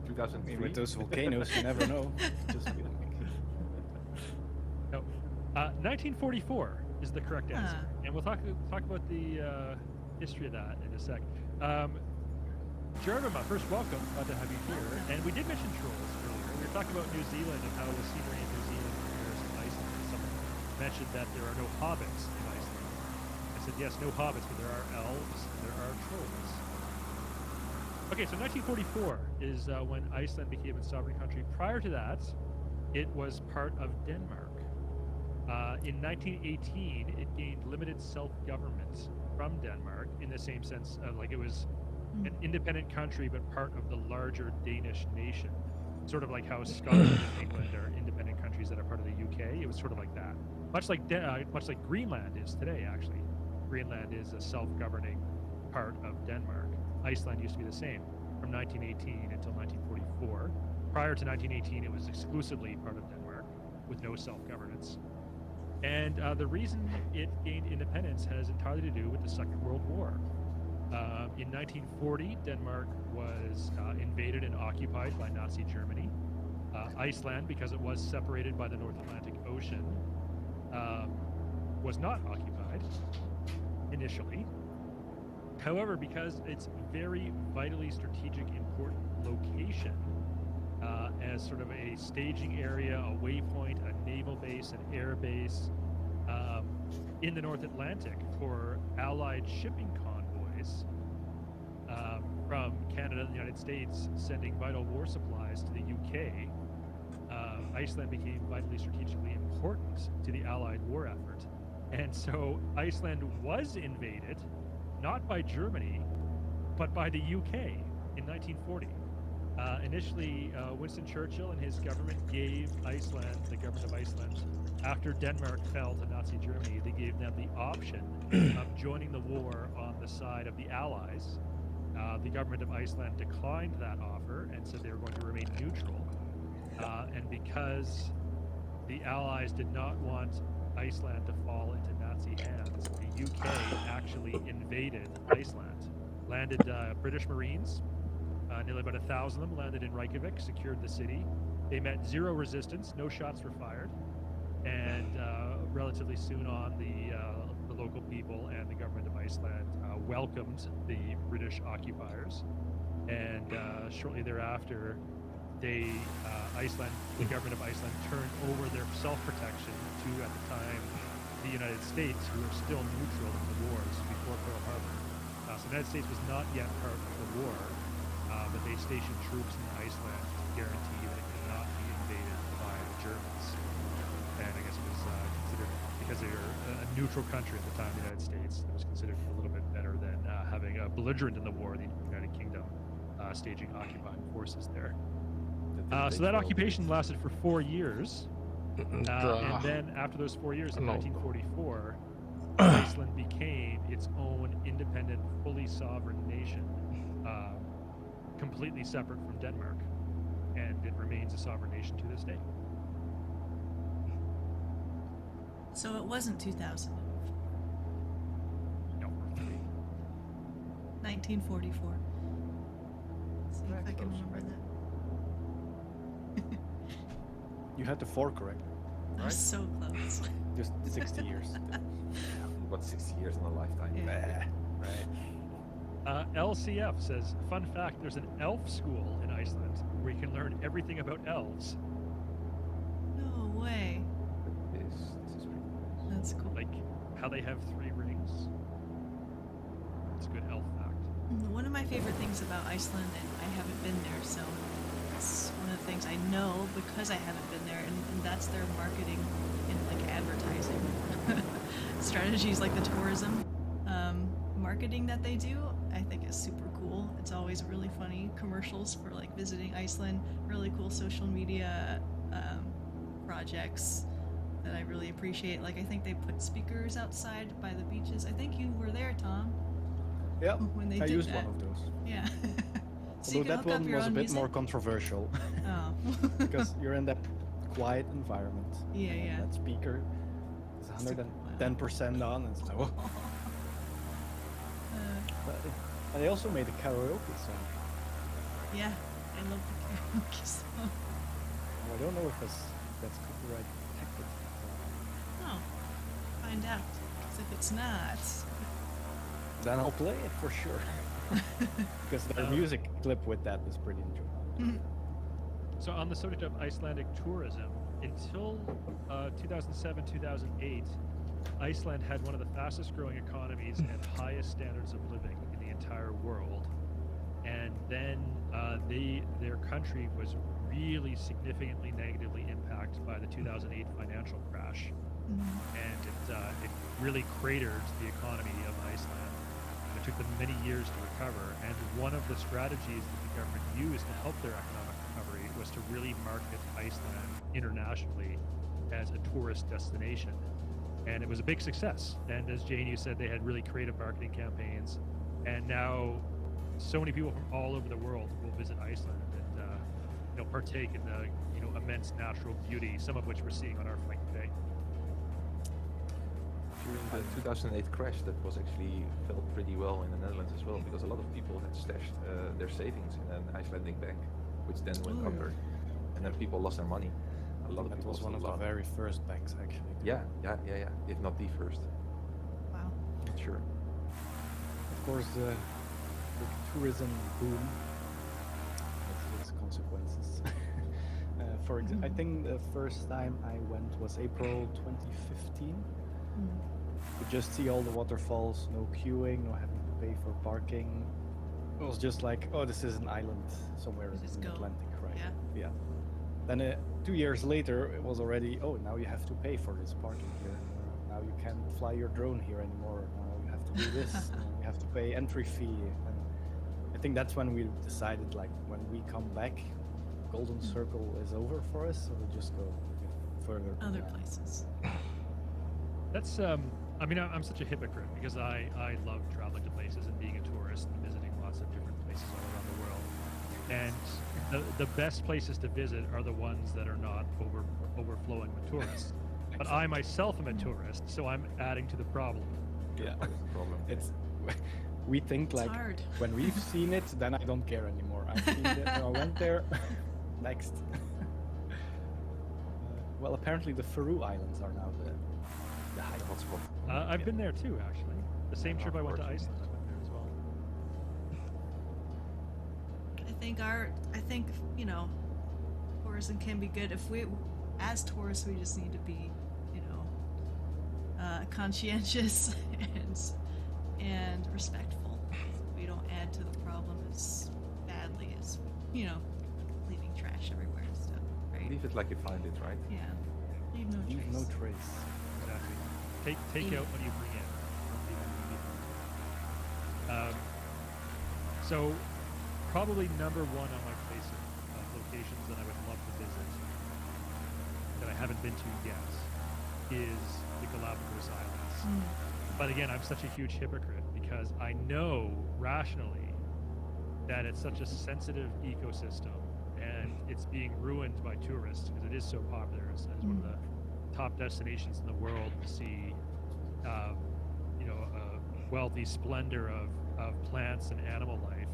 2003. With those volcanoes, you never know. Just be like, No, 1944 is the correct answer, and we'll talk about the history of that in a sec. Jervima, first welcome, glad to have you here. And we did mention trolls earlier. We were talking about New Zealand and how the scenery in New Zealand compares to Iceland. Someone mentioned that there are no hobbits in Iceland. I said yes, no hobbits, but there are elves and there are trolls. Okay, so 1944 is when Iceland became a sovereign country. Prior to that, it was part of Denmark. In 1918, it gained limited self-government from Denmark in the same sense, like it was an independent country but part of the larger Danish nation. Sort of like how Scotland and England are independent countries that are part of the UK. It was sort of like that. Much like Greenland is today, actually. Greenland is a self-governing part of Denmark. Iceland used to be the same from 1918 until 1944. Prior to 1918, it was exclusively part of Denmark with no self-governance. And the reason it gained independence has entirely to do with the Second World War. In 1940, Denmark was invaded and occupied by Nazi Germany. Iceland, because it was separated by the North Atlantic Ocean, was not occupied initially. However, because it's very vitally strategic, important location, as sort of a staging area, a waypoint, a naval base, an air base in the North Atlantic for Allied shipping convoys from Canada and the United States sending vital war supplies to the UK. Iceland became vitally strategically important to the Allied war effort. And so Iceland was invaded, not by Germany, but by the UK in 1940. Initially, Winston Churchill and his government gave Iceland, the government of Iceland, after Denmark fell to Nazi Germany, they gave them the option of joining the war on the side of the Allies. The government of Iceland declined that offer and said they were going to remain neutral. And because the Allies did not want Iceland to fall into Nazi hands, the UK actually invaded Iceland, landed British Marines. Nearly about 1,000 of them landed in Reykjavik, secured the city. They met zero resistance, no shots were fired, and relatively soon on, the local people and the government of Iceland welcomed the British occupiers. And shortly thereafter, the government of Iceland turned over their self-protection to, at the time, the United States, who were still neutral in the wars before Pearl Harbor. So the United States was not yet part of the war. But they stationed troops in Iceland to guarantee that it could not be invaded by the Germans. And I guess it was considered, because they were a neutral country at the time, the United States, it was considered a little bit better than having a belligerent in the war, the United Kingdom, staging occupying forces there. So that occupation lasted for 4 years. And then after those 4 years, in 1944, Iceland became its own independent, fully sovereign nation, completely separate from Denmark. And it remains a sovereign nation to this day. So it wasn't 2000. No. 1944. See if I can remember that. You had the 4 correct. I was so close. Just 60 years. What, 60 years in a lifetime? Yeah. Right. LCF says, fun fact, there's an elf school in Iceland where you can learn everything about elves. No way. This is pretty nice. That's cool. Like how they have 3 rings. It's a good elf fact. One of my favorite things about Iceland, and I haven't been there, so it's one of the things I know because I haven't been there, and that's their marketing and like advertising strategies, like the tourism marketing that they do. I think is super cool. It's always really funny commercials for like visiting Iceland, really cool social media projects that I really appreciate. Like I think they put speakers outside by the beaches. I think you were there, Tom. Yeah, When they I did used that. one of those. Yeah. So you Although can that hook up one your was a own bit music? more controversial Oh. because you're in that quiet environment. Yeah, and yeah. That speaker is 110% on. And it's like, oh. And they also made a karaoke song. Yeah, I love the karaoke song. I don't know if that's copyright protected. Oh, find out. Because if it's not, Then I'll play it for sure. Because their music clip with that is pretty enjoyable. So on the subject of Icelandic tourism, until 2007, 2008, Iceland had one of the fastest growing economies and highest standards of living in the entire world. And then their country was really significantly negatively impacted by the 2008 financial crash. And it really cratered the economy of Iceland. It took them many years to recover. And one of the strategies that the government used to help their economic recovery was to really market Iceland internationally as a tourist destination. And it was a big success. And as Jane, you said, they had really creative marketing campaigns. And now so many people from all over the world will visit Iceland and partake in the immense natural beauty, some of which we're seeing on our flight today. During the 2008 crash, that was actually felt pretty well in the Netherlands as well, because a lot of people had stashed their savings in an Icelandic bank, which then went under, and then people lost their money. A lot of That people was one of lost the a lot. very first banks, actually. Yeah, if not the first. wow. Not sure. Of course, the tourism boom has its consequences. I think the first time I went was April 2015. You just see all the waterfalls, no queuing, no having to pay for parking. It was just like, oh, this is an island somewhere in Just the go. Atlantic, right? Yeah. Then 2 years later, it was already, oh, now you have to pay for this parking here. Now you can't fly your drone here anymore. Now you have to do this. Now you have to pay entry fee. And I think that's when we decided, like, when we come back, Golden Circle is over for us, so we just go further. Other down. places. That's I'm such a hypocrite because I love traveling to places and being a tourist and visiting lots of different places all around the world. And the best places to visit are the ones that are not overflowing with tourists. But I myself am a tourist, so I'm adding to the problem. Yeah, That was the problem. it's we think It's like hard. when we've seen it, then I don't care anymore. I've seen it, I went there. Next. Well, apparently the Faroe Islands are now the high hotspot. I've been there too, actually. The same trip I went to Unfortunately. Iceland, I went there as well. I think tourism can be good if we, as tourists, we just need to be, conscientious and respectful. We don't add to the problem as badly as, leaving trash everywhere and stuff, right? Leave it like you find it, right? Yeah. Leave no Leave no trace. trace. Exactly. Take Yeah. out what you bring in. Don't leave anything So probably number one on my place of locations that I would love to visit that I haven't been to yet is the Galapagos Islands. But again, I'm such a huge hypocrite because I know rationally that it's such a sensitive ecosystem and it's being ruined by tourists because it is so popular as one of the top destinations in the world to see, a wealthy splendor of plants and animal life.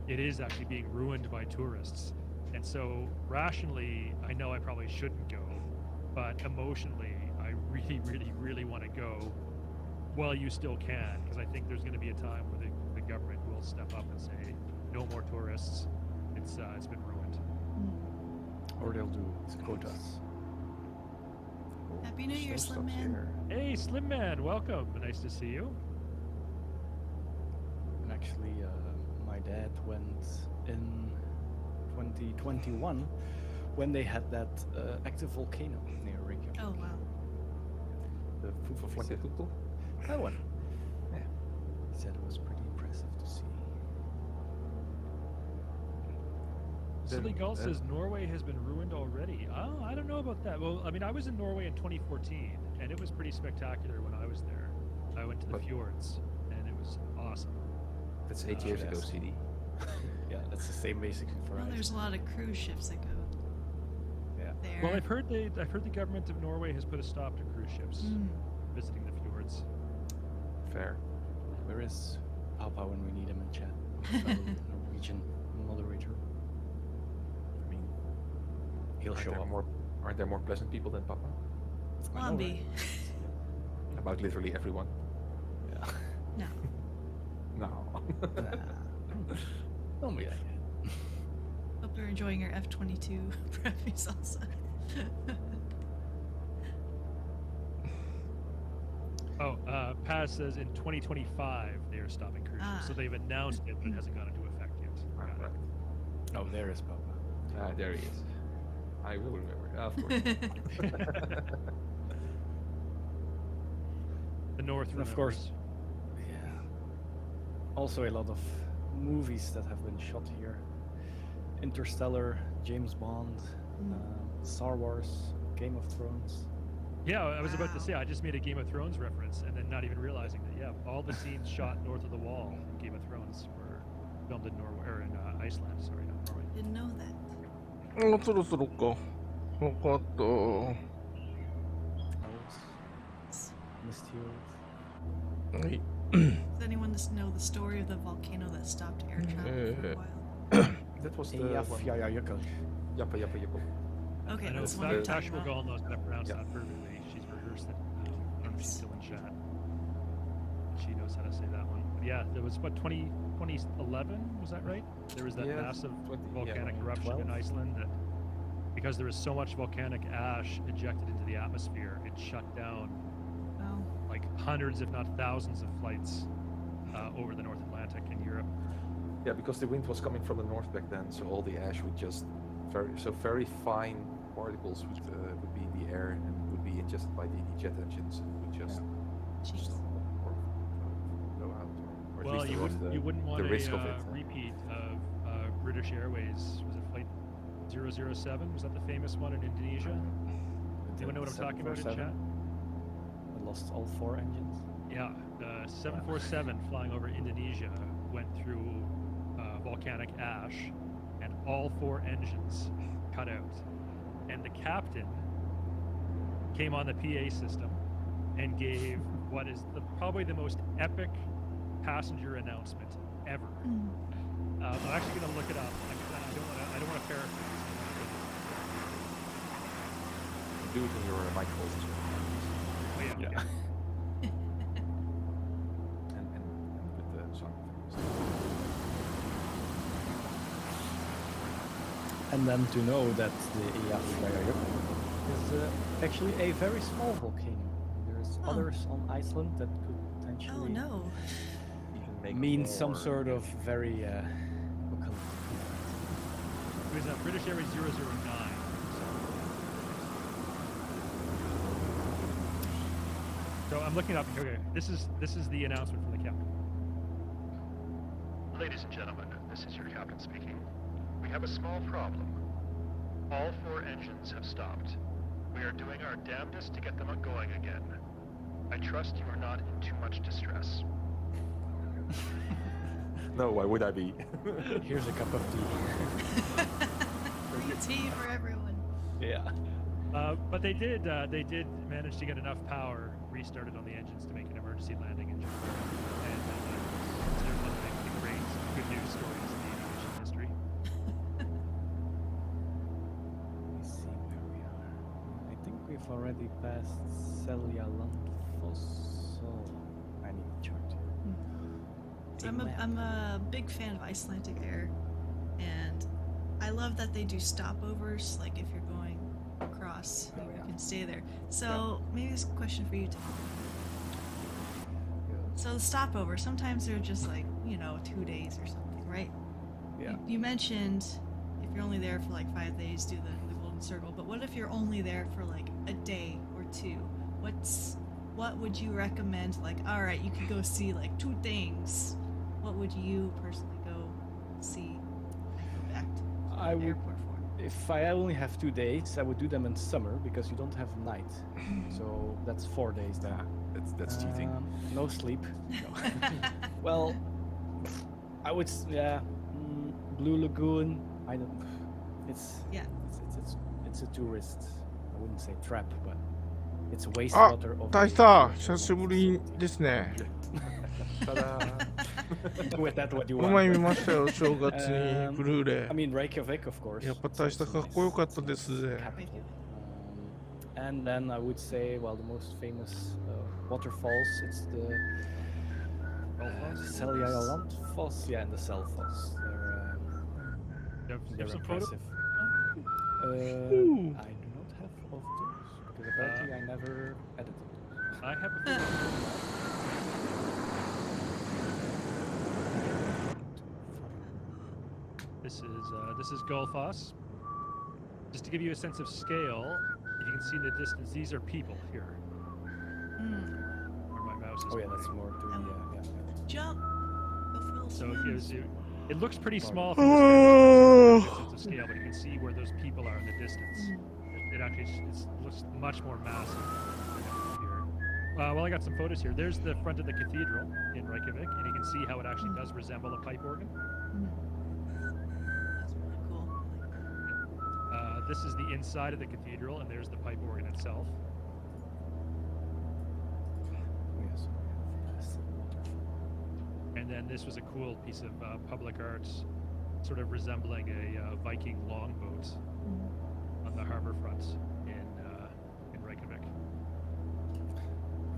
It is actually being ruined by tourists. And so rationally, I know I probably shouldn't go, but emotionally, I really, really, really want to go while you still can, because I think there's going to be a time where the government will step up and say, no more tourists. It's been ruined. Or they'll do quotas. Happy New Year, Slim Man. Hey, Slim Man, welcome. Nice to see you. And actually, my dad went in 2021 when they had that active volcano near Reykjavik. Oh, wow. The Fuglaflakketunnel? That one. Yeah. He said it was pretty impressive to see. Silly Gull says Norway has been ruined already. Oh, I don't know about that. Well, I mean, I was in Norway in 2014, and it was pretty spectacular when I was there. I went to the fjords, and it was awesome. That's 8 years ago, yes. CD. Yeah, that's the same basically for Well, Iceland. there's a lot of cruise ships that go Yeah. there. Well, I've heard the government of Norway has put a stop to cruise ships visiting the fjords. Fair. Where is Papa when we need him in chat? Fellow Norwegian moderator. I mean, he'll show up. Aren't there more pleasant people than Papa? Lombi. About literally everyone. Yeah. No. No. Don't be like that. Hope you're enjoying your F-22 preppies also. Paz says in 2025 they are stopping cruise ships. So they've announced it, but it hasn't gone into effect yet. Got it. Oh, there is Papa. There he is. I will remember. Of course. The North, And of course, yeah. Also a lot of movies that have been shot here. Interstellar, James Bond, Star Wars, Game of Thrones. Yeah, I was about to say I just made a Game of Thrones reference, and then not even realizing that all the scenes shot north of the wall in Game of Thrones were filmed in Norway or in Iceland. Sorry, not Norway. Didn't know that. そろそろか。わかった。 Elves, Misty Earth. はい。 Does anyone know the story of the volcano that stopped air travel for a while? That was the Eyjafjallajökull. one. Yappa Yappa Yappa. Okay, I know that's the one I'm talking Tashma about. Gall knows how to pronounce Yeah. that perfectly. She's rehearsed it. She's still in chat. She knows how to say that one. But yeah, there was 2011, was that right? There was that Yeah, massive 20 volcanic yeah, eruption 12. in Iceland that because there was so much volcanic ash ejected into the atmosphere, it shut down Oh, like hundreds, if not thousands, of flights over the North Atlantic in Europe. Yeah, because the wind was coming from the north back then, so all the ash would just very fine particles would be in the air and would be ingested by the jet engines and would just jeez. stop or go out. Or at Well, least there was you wouldn't want the a risk of it. repeat of British Airways. Was it Flight 007? Was that the famous one in Indonesia? Anyone know what I'm talking about in chat? I lost all 4 engines. Yeah, 747 flying over Indonesia went through volcanic ash, and all 4 engines cut out. And the captain came on the PA system and gave what is probably the most epic passenger announcement ever. I'm actually going to look it up. I don't want to paraphrase. do it in your microphones as well. Oh, yeah. Yeah. and with the sound effects. And then to know that the Eyjafjallajökull is actually a very small volcano. There's Oh. others on Iceland that could potentially Oh no. Even make mean some more- sort of very what kind It was British Airways 009. So I'm looking up. Okay, this is the announcement from the captain. Ladies and gentlemen, this is your captain speaking. We have a small problem. All 4 engines have stopped. We are doing our damnedest to get them going again. I trust you are not in too much distress. No, why would I be? Here's a cup of tea. Free tea for everyone. Yeah. But they did manage to get enough power restarted on the engines to make an emergency landing in Japan. And considered one of the great good news stories in the aviation history. Let me see where we are. I think we've already passed Celia Landfoss. So I need a chart here. I'm a big fan of Icelandic Air, and I love that they do stopovers. Like if you're going across, Oh, you yeah. can stay there. So maybe this is a question for you, Tom. So the stopover, sometimes they're just like 2 days or something, right? Yeah. You mentioned if you're only there for like 5 days, do the golden circle. But what if you're only there for like a day or 2? What would you recommend? Like, all right, you could go see like 2 things. What would you personally go see and go back to I the would, airport for? if I only have 2 days, I would do them in summer because you don't have night. So that's 4 days then. That's cheating. No sleep. No. Well, I would, Blue Lagoon. I don't. It's Yeah. it's a tourist. I wouldn't say trap, but it's a あ wastewater of. 大佐久しぶりですね。 With that, what do you この前 want? 見ましたよ、正月にブルーレ I mean, Reykjavik, of course. イ。やっぱ大佐かっこよかったです。 Capital. And then I would say, well, the most famous waterfalls. It's the Seljaland Falls, yeah, and the Selfoss. You have They're some photos? impressive. Ooh. I do not have of those because apparently I never edited those. I have a photo. This is Gullfoss. Just to give you a sense of scale, if you can see in the distance, these are people here. Where my mouse is. Oh yeah, that's pointing. more to yeah. Jump. Go for those So it wings. gives you. It looks pretty small Oh. from this sense of scale, but you can see where those people are in the distance. It actually looks much more massive here. Well, I got some photos here. There's the front of the cathedral in Reykjavik, and you can see how it actually does resemble a pipe organ. That's really cool. This is the inside of the cathedral, and there's the pipe organ itself. Yes, that's the waterfall. And then this was a cool piece of public art, sort of resembling a Viking longboat on the harbor front in Reykjavik.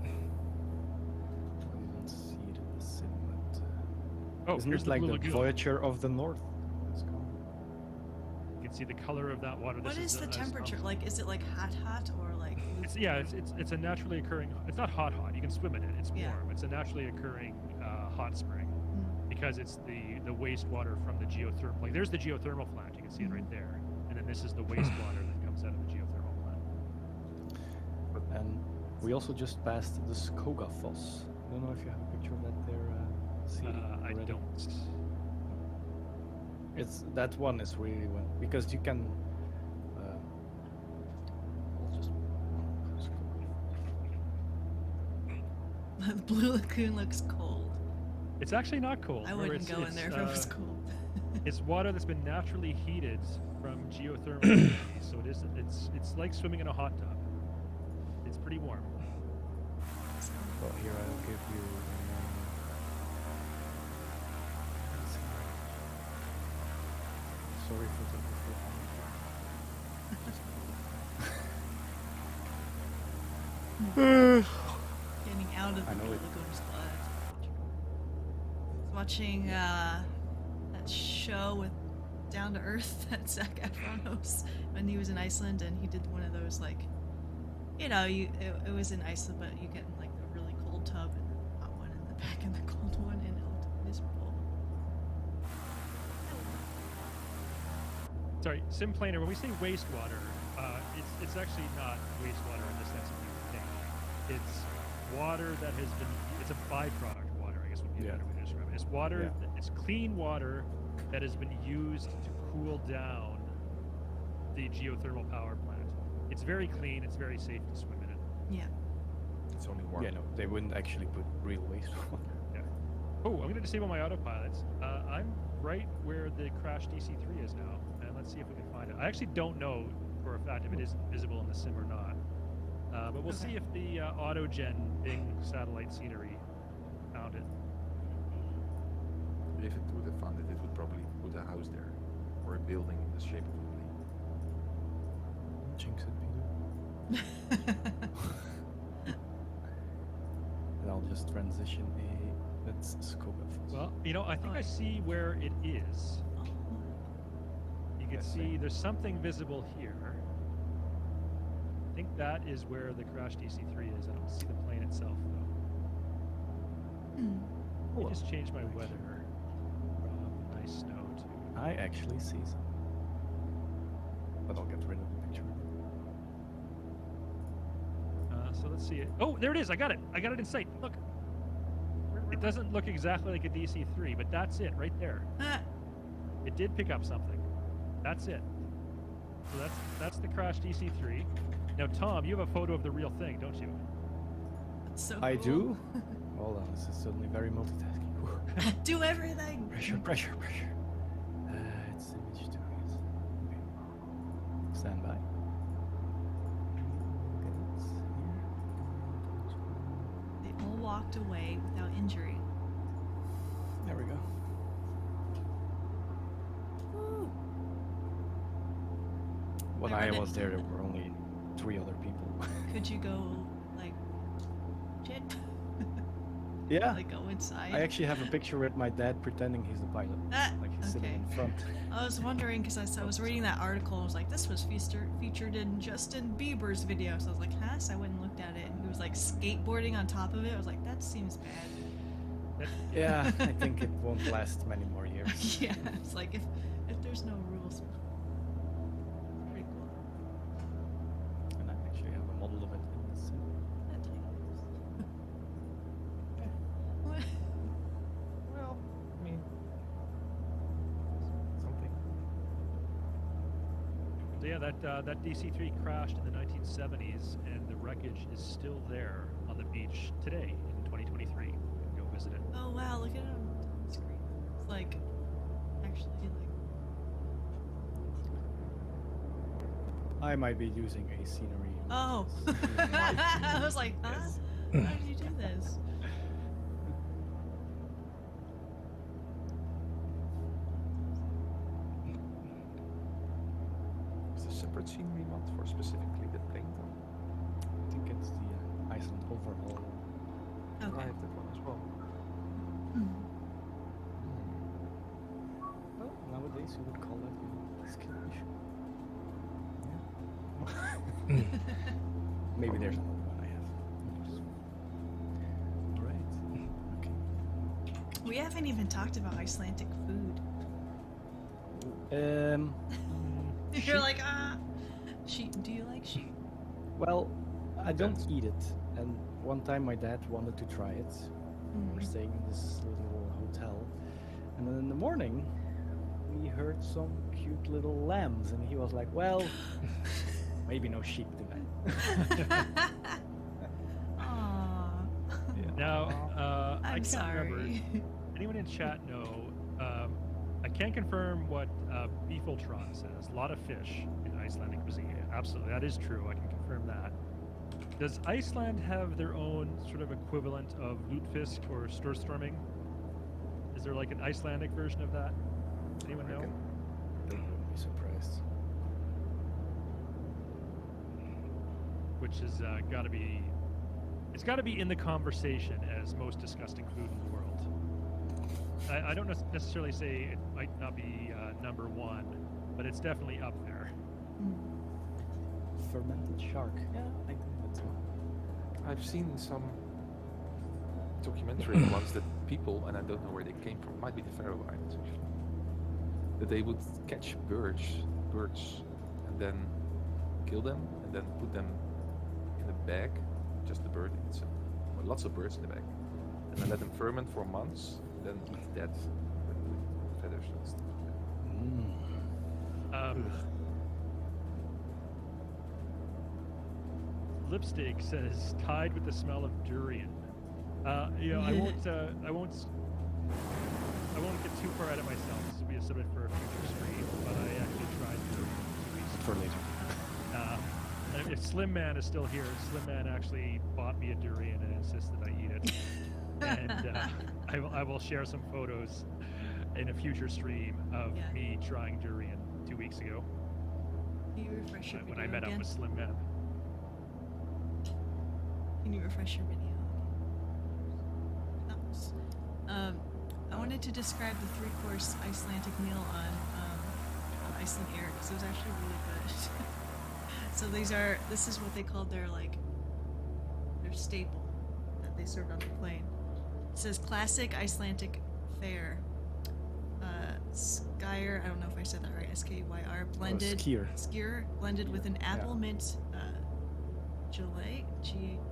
I didn't see it in the sim, but Oh, isn't here's it the like Blue the Lagoon. Voyager of the North? It's called. You can see the color of that water. What is the temperature? Like, is it like hot or like? It's a naturally occurring. It's not hot. You can swim in it. It's Yeah. warm. It's a naturally occurring hot spring because it's the wastewater from the geothermal. Like there's the geothermal plant. You can see it right there, and then this is the wastewater that comes out of the geothermal plant. And we also just passed the Skogafoss. I don't know if you have a picture of that there. I already. don't. It's that one is really well because you can. I'll just. The Blue Lagoon looks cold. It's actually not cold. I Remember, wouldn't go in there if it was cold. It's water that's been naturally heated from geothermal energy, so it's like swimming in a hot tub. It's pretty warm. Well, here I'll give you. Sorry for the. Getting out of the I know Blue it. Lagoon's glad. Watching that show with Down to Earth that Zac Efron hosts when he was in Iceland, and he did one of those like, it was in Iceland, but you get in like the really cold tub and the hot one in the back and the cold one, and it looked miserable. Sorry, Simplaner, when we say wastewater, it's actually not wastewater in the sense that you think. It's water that has been, it's a byproduct water, I guess would be a Yeah. better way to describe it. It's water, it's clean water that has been used to cool down the geothermal power plant. It's very clean, it's very safe to swim in it. Yeah. It's only warm. Yeah, no, they wouldn't actually put real wastewater. Oh, I'm going to disable my autopilots. I'm right where the crashed DC-3 is now, and let's see if we can find it. I actually don't know for a fact if it is visible in the sim or not, but we'll see if the AutoGen Bing satellite scenery found it. If it would have found it, it would probably put a house there, or a building in the shape of a plane. Jinx it, Peter. And I'll just transition a. Let's scope it. Well, you know, I think I see where it is. You can see there's something visible here. I think that is where the crashed DC-3 is. I don't see the plane itself, though. I just changed my weather from nice snow to... I actually see some. But I'll get rid of the picture. So let's see it. Oh, there it is. I got it. I got it in sight. Look. It doesn't look exactly like a DC-3, but that's it right there. It did pick up something. That's it. So that's the crashed DC-3. Now, Tom, you have a photo of the real thing, don't you? That's so I cool. do. Hold on, this is suddenly very multitasking. Do everything. Pressure. It's image 2. Yes. Okay. Stand by. They all walked away without injury. There we go. Woo. When I I read was it. there were only 3 other people. Could you go, like, shit? Yeah. Like, go inside? I actually have a picture with my dad pretending he's the pilot. Like he's sitting Okay. in front. I was wondering because I was reading that article and I was like, this was featured in Justin Bieber's video. So I was like, huh? So I went and looked at it and he was like skateboarding on top of it. I was like, that seems bad. Yeah, I think it won't last many more years. Yeah, it's like if there's no rules. Pretty cool. And I actually have a model of it in the sim. Well, I mean, something. So yeah, that DC-3 crashed in the 1970s, and the wreckage is still there on the beach today in 2023. You can go visit it. Oh wow, look at it on the screen. It's like actually like I might be using a scenery. oh. I was like, huh? Yes. How did you do this? Is there a separate scenery mod for specifically the plane? I think it's the Iceland overhaul. I Okay. have that one as well. Well, nowadays you would call that a skill issue. Maybe there's another one I have. Right. Okay. We haven't even talked about Icelandic food. You're like, ah. Sheep. Do you like sheep? Well, I don't eat it. And one time my dad wanted to try it. We're staying in this little hotel. And then in the morning, we heard some cute little lambs. And he was like, well, maybe no sheep tonight. Aww. Yeah. Now, I I'm can't sorry. remember. Anyone in chat know? I can confirm what Beefultron says. A lot of fish in Icelandic cuisine. Absolutely, that is true. I can confirm that. Does Iceland have their own sort of equivalent of lutefisk or Sturströmming? Is there like an Icelandic version of that? Anyone know? I wouldn't be surprised. Which is got to be, it's got to be in the conversation as most disgusting food in the world. I don't necessarily say it might not be number one, but it's definitely up there. Fermented shark. Yeah, I think that's one. I've seen some documentary ones that people, and I don't know where they came from, might be the Faroe Islands actually, that they would catch birds, and then kill them, and then put them in a bag, just the bird itself, lots of birds in the back, and then let them ferment for months, then eat that with feathers and stuff. Lipstick says tied with the smell of durian. You know, I won't get too far out of myself. This will be a subject for a future stream, but I actually tried durian 2 weeks ago. For later. And if Slim Man is still here, Slim Man actually bought me a durian and insisted I eat it. And I will share some photos in a future stream of me trying durian 2 weeks ago. Can you refresh your video when I met again? up with Slim Man. Can you refresh your video? I wanted to describe the three-course Icelandic meal on Iceland Air because it was actually really good. So this is what they called their staple that they served on the plane. It says classic Icelandic fare. Skyr, I don't know if I said that right, S-K-Y-R, blended. Skyr, blended with an apple mint gelée, G-L-E-E,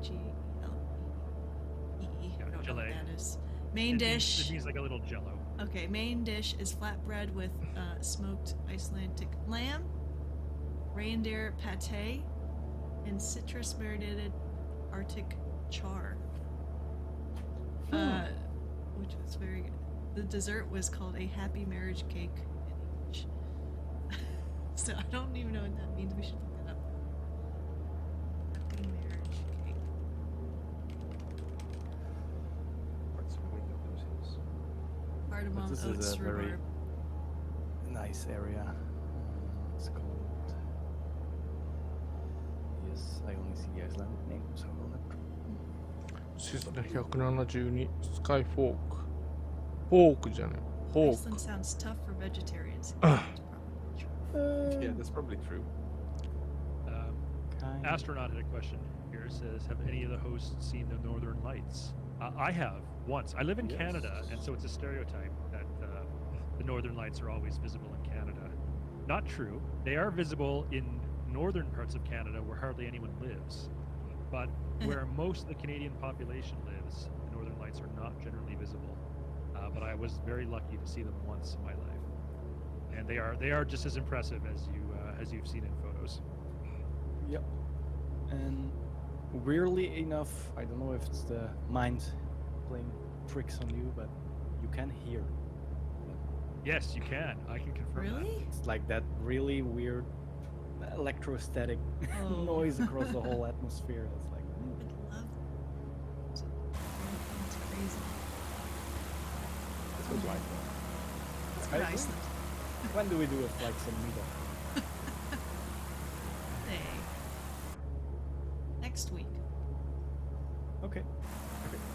I don't know what that is. Main dish. It means like a little jello. Okay, main dish is flatbread with smoked Icelandic lamb, reindeer pate, and citrus marinated Arctic char. Which was very good. The dessert was called a happy marriage cake in English. So I don't even know what that means. We should look that up. Happy marriage cake. What's the point of those things? Cardamom, This oats, is a very rhubarb. nice area. It's called. Yes, I only see the Icelandic name, so I will not. システ172スカイフォークフォークじゃないフォー Iceland ク sounds tough for vegetarians. It's probably true. Yeah, that's probably true. Astronaut had a question here. It says, have any of the hosts seen the Northern Lights? I have once. I live in Canada, and so it's a stereotype that the Northern Lights are always visible in Canada. Not true. They are visible in northern parts of Canada where hardly anyone lives. But where most of the Canadian population lives, the Northern Lights are not generally visible. But I was very lucky to see them once in my life, and they are just as impressive as you've seen in photos. Yep. And weirdly enough, I don't know if it's the mind playing tricks on you, but you can hear. Yes, you can. I can confirm that. Really? It's like that really weird electrostatic Oh. noise across the whole atmosphere. It's like, I'd love to. It's crazy. This was like Let's go to I- Iceland. when do we do a flight sim meetup? Hey. Next week. Okay.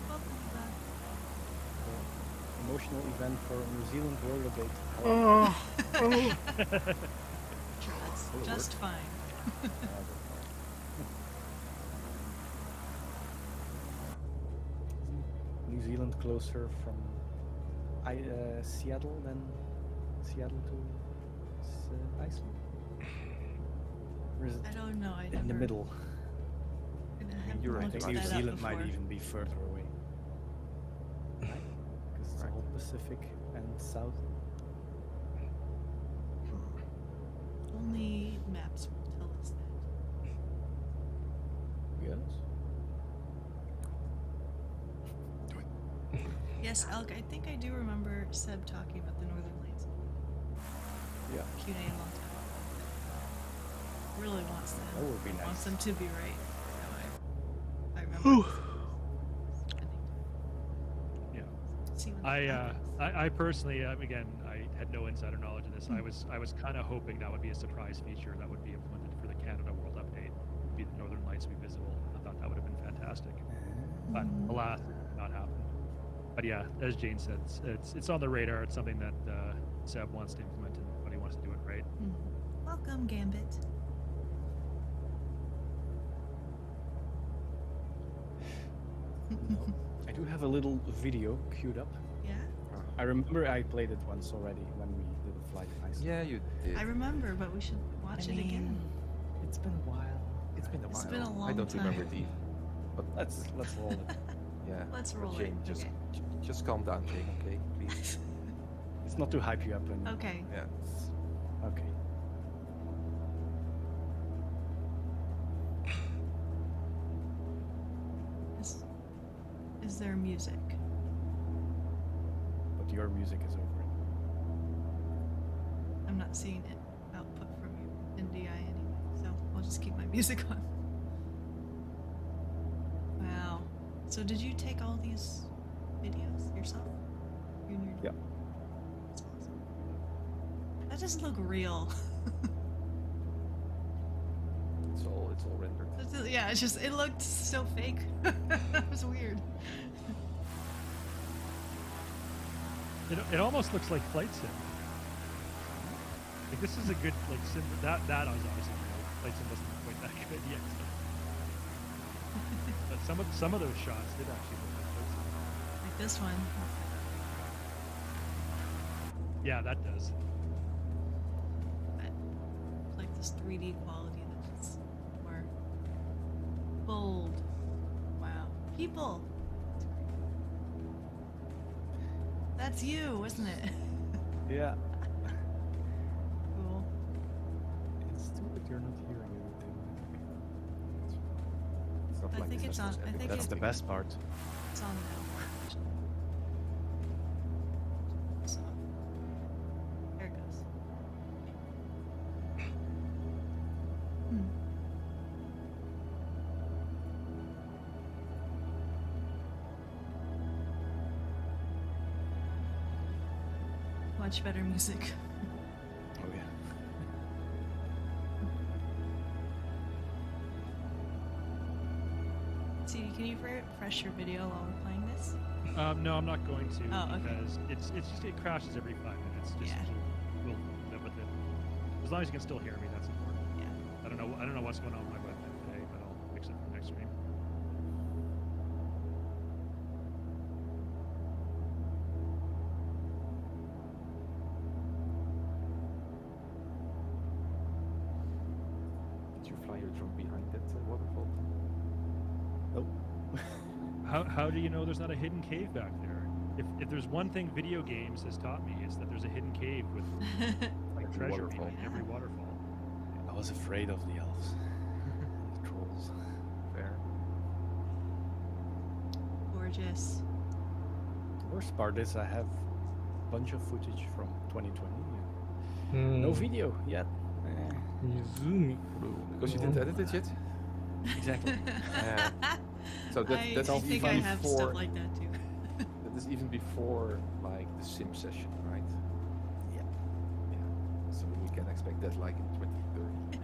Welcome back. Emotional event for New Zealand roller gate. Sure, that's just fine. New Zealand closer from Seattle than Seattle to Iceland? Or is it I don't know. I in the never- middle? I haven't You're right, looked I think about New that up Zealand might before. even be further away. Because it's all Pacific and South. Only maps will tell us that. Yes. Yes, Elk, I think I do remember Seb talking about the Northern Lights. Yeah. Q&A a long time ago. Really wants them. That would be nice. Wants them to be right. So I remember. Yeah. See when that happens. I personally, again, I had no insider knowledge of this. I was kind of hoping that would be a surprise feature that would be implemented for the Canada World Update. Would be the Northern Lights would be visible. I thought that would have been fantastic. But alas, it did not happen. But yeah, as Jane said, it's on the radar. It's something that Seb wants to implement, but he wants to do it right. Welcome, Gambit. I do have a little video queued up. Yeah? I remember I played it once already when we did a flight in Iceland. Yeah, you did. I remember, but we should watch it again. It's been a while. It's been a while. It's been a I long don't time. remember the. But Let's roll it. Yeah. Let's but roll it. Jane, Okay. just calm down, Jane. Okay, please. It's not to hype you up. And, Okay. Yeah. Okay. Is there music? But your music is over it. I'm not seeing it output from you NDI anyway, so I'll just keep my music on. Wow. So did you take all these videos yourself? You and your Yeah. That's awesome. That doesn't look real. It's all rendered. Yeah, it's just, it looked so fake. It was weird. It almost looks like flight sim. Like this is a good like sim. That was obviously real. Flight sim doesn't look quite that good yet. But some of those shots did actually look like flight sim. Like this one. Yeah, that does. But like this 3D quality that's more bold. Wow. People! That's you, isn't it? Yeah. Cool. It's stupid you're not hearing everything. It's not I like think this it's was on- I think everything. That's the best part. It's on now. So, there it goes. Hmm. Much better music. Oh yeah. CD, can you refresh your video while we're playing this? No, I'm not going to Oh, okay. because it's just it crashes every 5 minutes. Just Yeah. we'll live with it. As long as you can still hear me, that's important. Yeah. I don't know what's going on with my webcam today, but I'll fix it for next stream. Did you fly your drone behind that waterfall? Nope. How do you know there's not a hidden cave back there? If there's one thing video games has taught me, it's that there's a hidden cave with like Every treasure waterfall. behind every waterfall. I was afraid of the elves. The trolls. Fair. Gorgeous. The worst part is I have a bunch of footage from 2020. うん No video yet. 湖これを Because you didn't edit it yet? Exactly. So that's I think I even have before stuff like that too. that is even before like the sim session, right? Yeah. Yeah. So we can expect that like in 2030.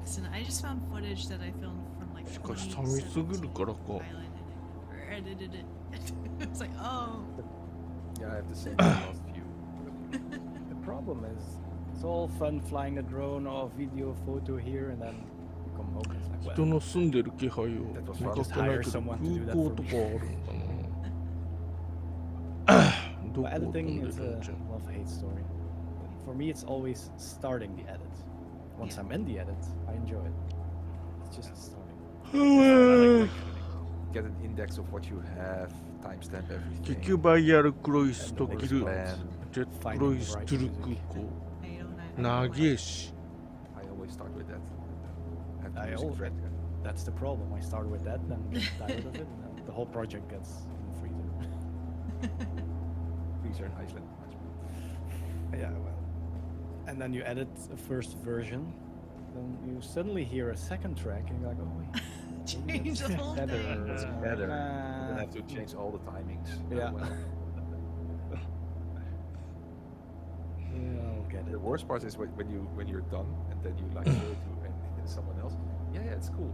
Listen, I just found footage that I filmed from like しかし寒すぎるからか Island and I edited it. It's like, oh, Yeah, I have the same last few. The problem is, it's all fun flying a drone or video, photo here, and then you come home and it's like, 人 well, の住んでる気配を見 That was か fun. けないけ Hire ど someone to do 空 that 港 for と me. かあるんかなどこ but を飛んで editing るん is じ a ゃん love-hate story. For me, it's always starting the edit. Once Yeah. I'm in the edit, I enjoy it. It's just starting. Get an index of what you have, timestamp 結 everything. 局バイアルクロイスとキル Plan. ジェットクロイストゥル空港 I don't know. 長えし I always start with that. Have the I music always- track. That's the problem. I start with that, then get tired of it, and then the whole project gets in the freezer. These are in Iceland. Yeah, well. And then you edit the first version, then you suddenly hear a second track, and you're like, oh wait. maybe Change that's the whole better. thing. It's better. You Nah. don't have to change all the timings. Yeah. Well, Yeah, I'll get the it. worst part is when you're done and then you like show it to someone else. Yeah, it's cool.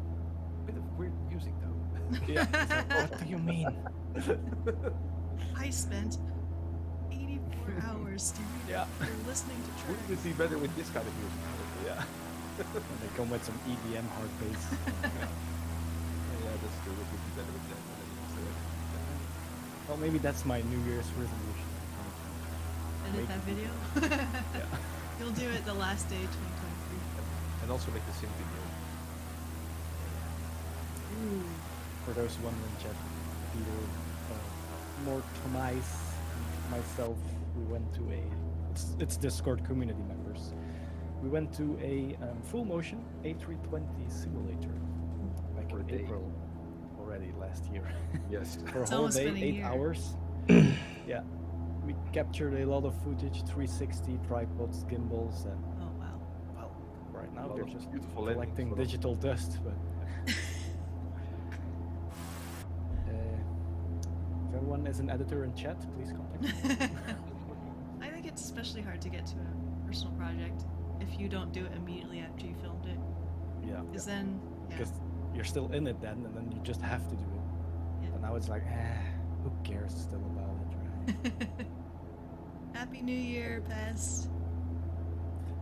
Bit of weird music though. Yeah. It's like, what do you mean? I spent 84 hours to Yeah. listening to Wouldn't tracks. it be better with this kind of music? Yeah. And they come with some EDM hard bass. Yeah, that's true. It would be better with that. Well, maybe that's my New Year's resolution. Edit that video. Yeah. You'll do it the last day, 2023. And also make the sim video. Ooh. For those wondering, chat, Peter, more Tomais, myself, we went to it's Discord community members. We went to a full motion A320 simulator back For a in day. April already last year. Yes. For a It's whole almost day, been a 8 year. hours. Yeah. We captured a lot of footage, 360 tripods, gimbals, and Oh wow. well, right A now lot they're of just beautiful landings, collecting a lot of- digital dust. But if anyone is an editor in chat, please contact me. I think it's especially hard to get to a personal project if you don't do it immediately after you filmed it. Yeah. Because then, yeah. Because you're still in it then, and then you just have to do it. Yeah. But now it's like, who cares still about it, right? Happy New Year, Pest.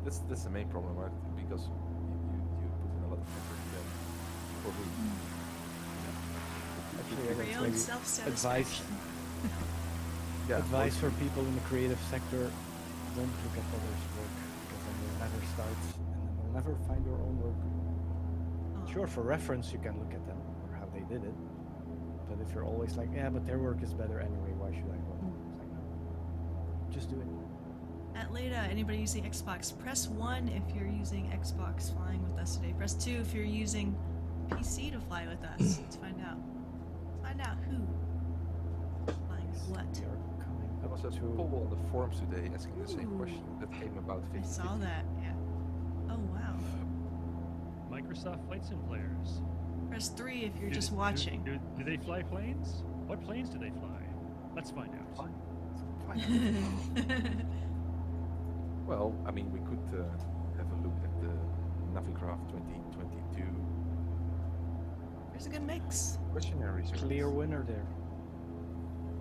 That's the main problem, right? Because you put in a lot of effort in that. Probably. Actually, For that's your own maybe self-satisfaction. Yeah. advice for people in the creative sector: don't look at others' work, because then you'll never start, and then you'll never find your own work. Oh. Sure, for reference, you can look at them or how they did it. But if you're always like, yeah, but their work is better anyway, why should I go? It's like, no, just do it. At Leda, anybody using Xbox, press 1 if you're using Xbox flying with us today. Press 2 if you're using PC to fly with us. Let's find out. Find out who flying what. We are coming There up was a to poll on the forums today asking the same Ooh. question that came about 50. I saw that. Yeah. Oh wow. Microsoft Flight Sim players. Press 3 if you're Do- just do- watching. Do they fly planes? What planes do they fly? Let's find out. Well, I mean, we could have a look at the Navicraft 2022 There's a good mix. questionnaire results. clear winner there.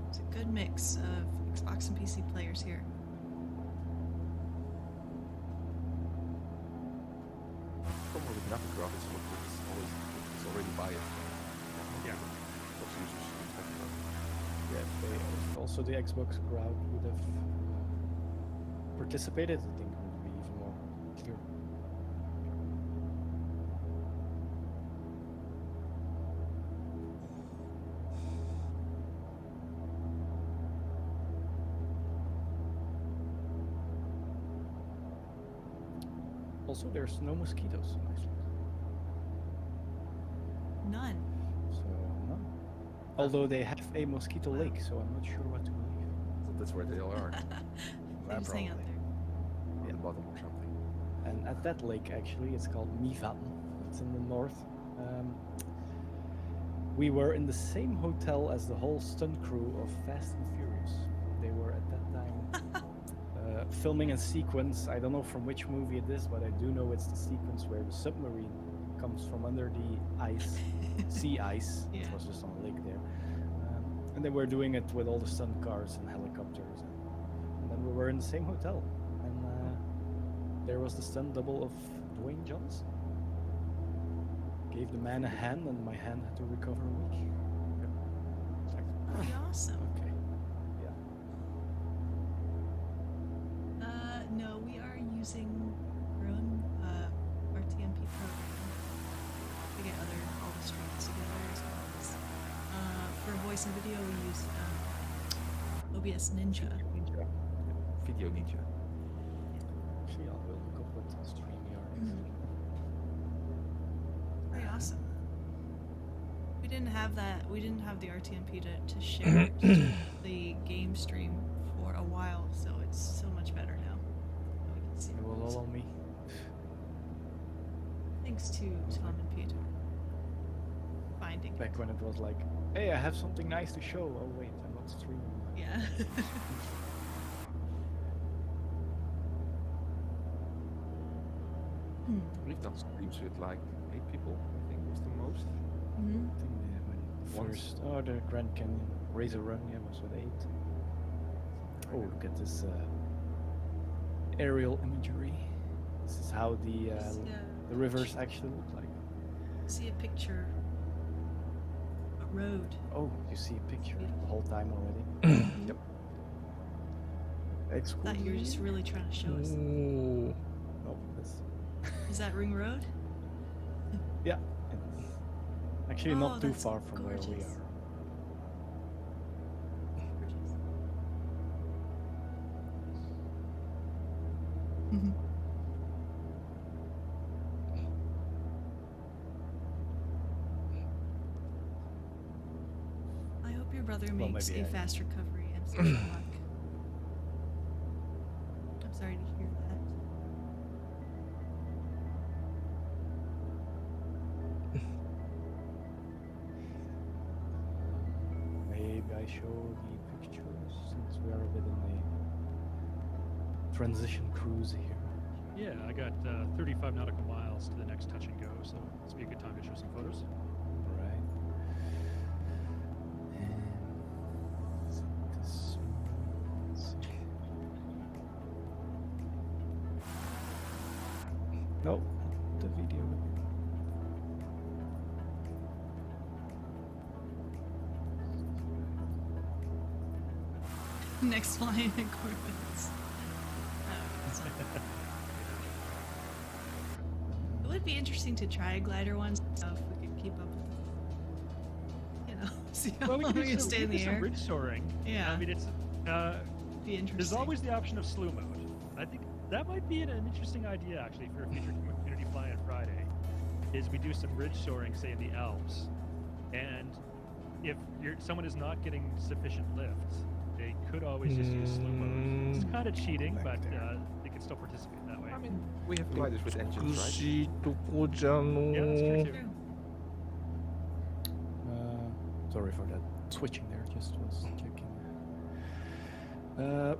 It's a good mix of Xbox and PC players here. Problem with Navicraft is it's already biased. Yeah. What's users expect about it. Yeah, they also the Xbox crowd would have participated. I think it would be even more clear. Also, there's no mosquitoes in Iceland, None. so no. Although they have a mosquito lake, so I'm not sure what to believe. So that's where they all are, They just hang out probably. there. on the bottom or something. And at that lake, actually, it's called Mývatn. It's in the north. We were in the same hotel as the whole stunt crew of Fast and Furious. They were at that time filming a sequence. I don't know from which movie it is, but I do know it's the sequence where the submarine comes from under the ice, sea ice. Yeah. It was just on a lake there. And they were doing it with all the stunt cars and helicopters. And then we were in the same hotel. And there was the stunt double of Dwayne Johnson. Gave the man a hand, and my hand had to recover a week. It's like, Pretty awesome. okay. Yeah. No, we are using our own RTMP program to get all the streams together as well as for voice and video we use OBS Ninja. Ninja. Video Ninja. Actually, I'll look up what StreamYard is. Mhm. Pretty awesome. We didn't have that. We didn't have the RTMP to share the game stream for a while, so it's so much better now. We can see It what was goes all on. on me. Thanks to Tom and Peter finding Back it. when it was like, hey, I have something nice to show. Oh wait, I'm not streaming. Yeah. We've done streams with like 8 people, I think was the most. Mhm. I think when Once. first, the Grand Canyon Razor Run, yeah, was with 8. Oh, look at this aerial imagery. This is how the rivers actually look like. See a picture. A road. Oh, you see a picture Beautiful. the whole time already. Yep. That's I cool. thought you were just really trying to show us. Ooh. Oh, that's Is that Ring Road? yeah. It's actually Oh, not too that's far from where we gorgeous. are. Mhm. I hope your brother Well, makes maybe a I- fast recovery and such luck. I'm sorry to hear that. Maybe I show the pictures since we are a bit in a transition cruise here. Yeah, I got 35 nautical miles to the next touch and go, so this would be a good time to show some photos. Right. And so this one, let's see. No, the video. Next flying equipment. It would be interesting to try a glider once, so if we could keep up with, see how Well, we long can we do can some, stay we in can the do some air. ridge soaring. Yeah. I mean, it's Be interesting. there's always the option of slew mode. I think that might be an interesting idea actually for a future community fly on Friday. Is we do some ridge soaring, say in the Alps, and if someone is not getting sufficient lift, they could always just use slew mode. It's kind of cheating, Back but there. they can still participate that way. I mean, we have gliders with 美 engines, right? しいとこじゃの Yeah, that's true too. True. Sorry for that switching there, just was checking.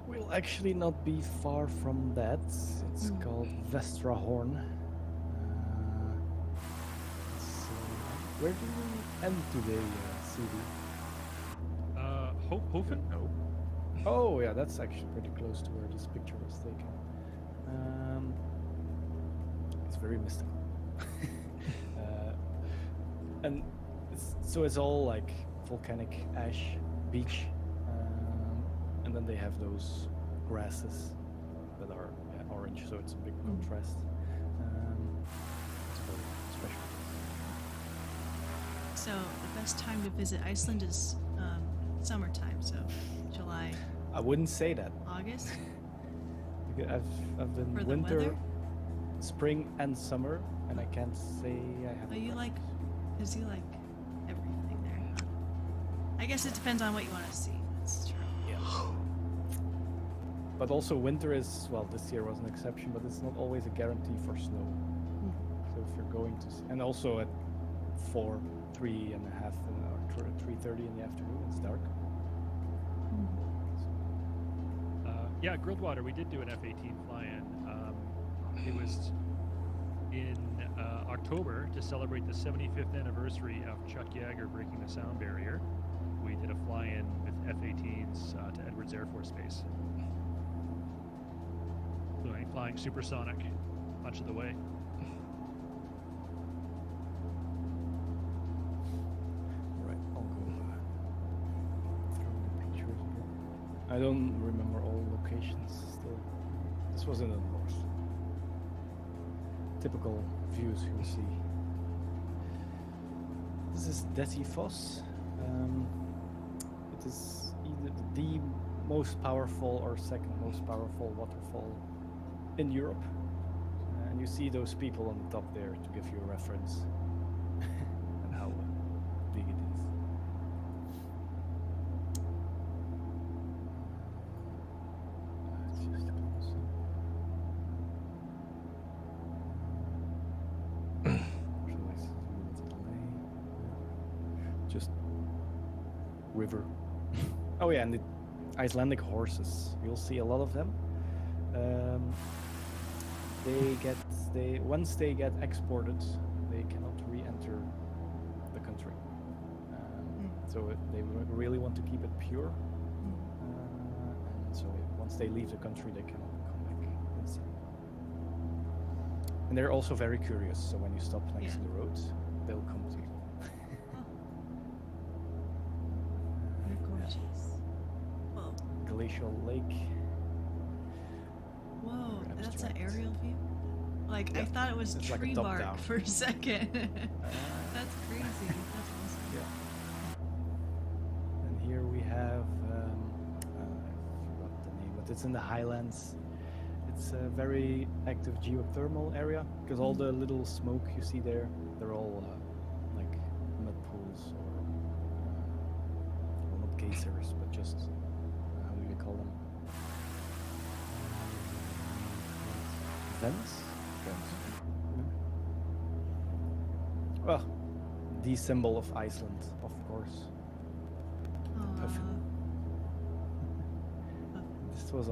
We'll actually not be far from that. It's called Vestrahorn. So where do we end today, CD? Hofen? No. Oh yeah, that's actually pretty close to where this picture was taken. It's very mystical. And so it's all like volcanic ash beach, and then they have those grasses that are orange, so it's a big contrast. It's very special. So the best time to visit Iceland is summertime, so July, I wouldn't say that. August. Because I've been For the winter, weather? spring, and summer, and I can't say I have. Oh, a you like, preference. because you like everything there. Huh? I guess it depends on what you want to see. That's true. Yeah. But also winter is, well, this year was an exception, but it's not always a guarantee for snow. So if you're going to, and also at 3:30 or 3:30 in the afternoon, it's dark. Yeah, Grilled Water, we did do an F-18 fly-in. It was in October to celebrate the 75th anniversary of Chuck Yeager breaking the sound barrier. We did a fly-in with F-18s to Edwards Air Force Base. Flying supersonic much of the way. Right, I'll go through the pictures again. I don't remember all locations still. This was in the north. Typical views you see. This is Dettifoss. It is either the most powerful or second most powerful waterfall in Europe. And you see those people on the top there to give you a reference and how big it is. Let's just close it. Otherwise, it's a delay. Just river. Oh yeah, and the Icelandic horses. You'll see a lot of them. Once they get exported, they cannot re-enter the country. So they really want to keep it pure. And so once they leave the country, they cannot come back inside. And they're also very curious. So when you stop next to the roads, they'll come to you. They're gorgeous. Whoa. Glacial Lake. Whoa, Very that's an abstract. aerial view? Like, I Yeah, thought it was it's like a tree top bark down. for a second. That's crazy. That's awesome. Yeah. And here we have, I forgot the name, but it's in the Highlands. It's It's a very active geothermal area because all the little smoke you see there, they're all like mud pools or well, not geysers, but just how do you call them? Vents? Well, the symbol of Iceland, of course. Aw. This was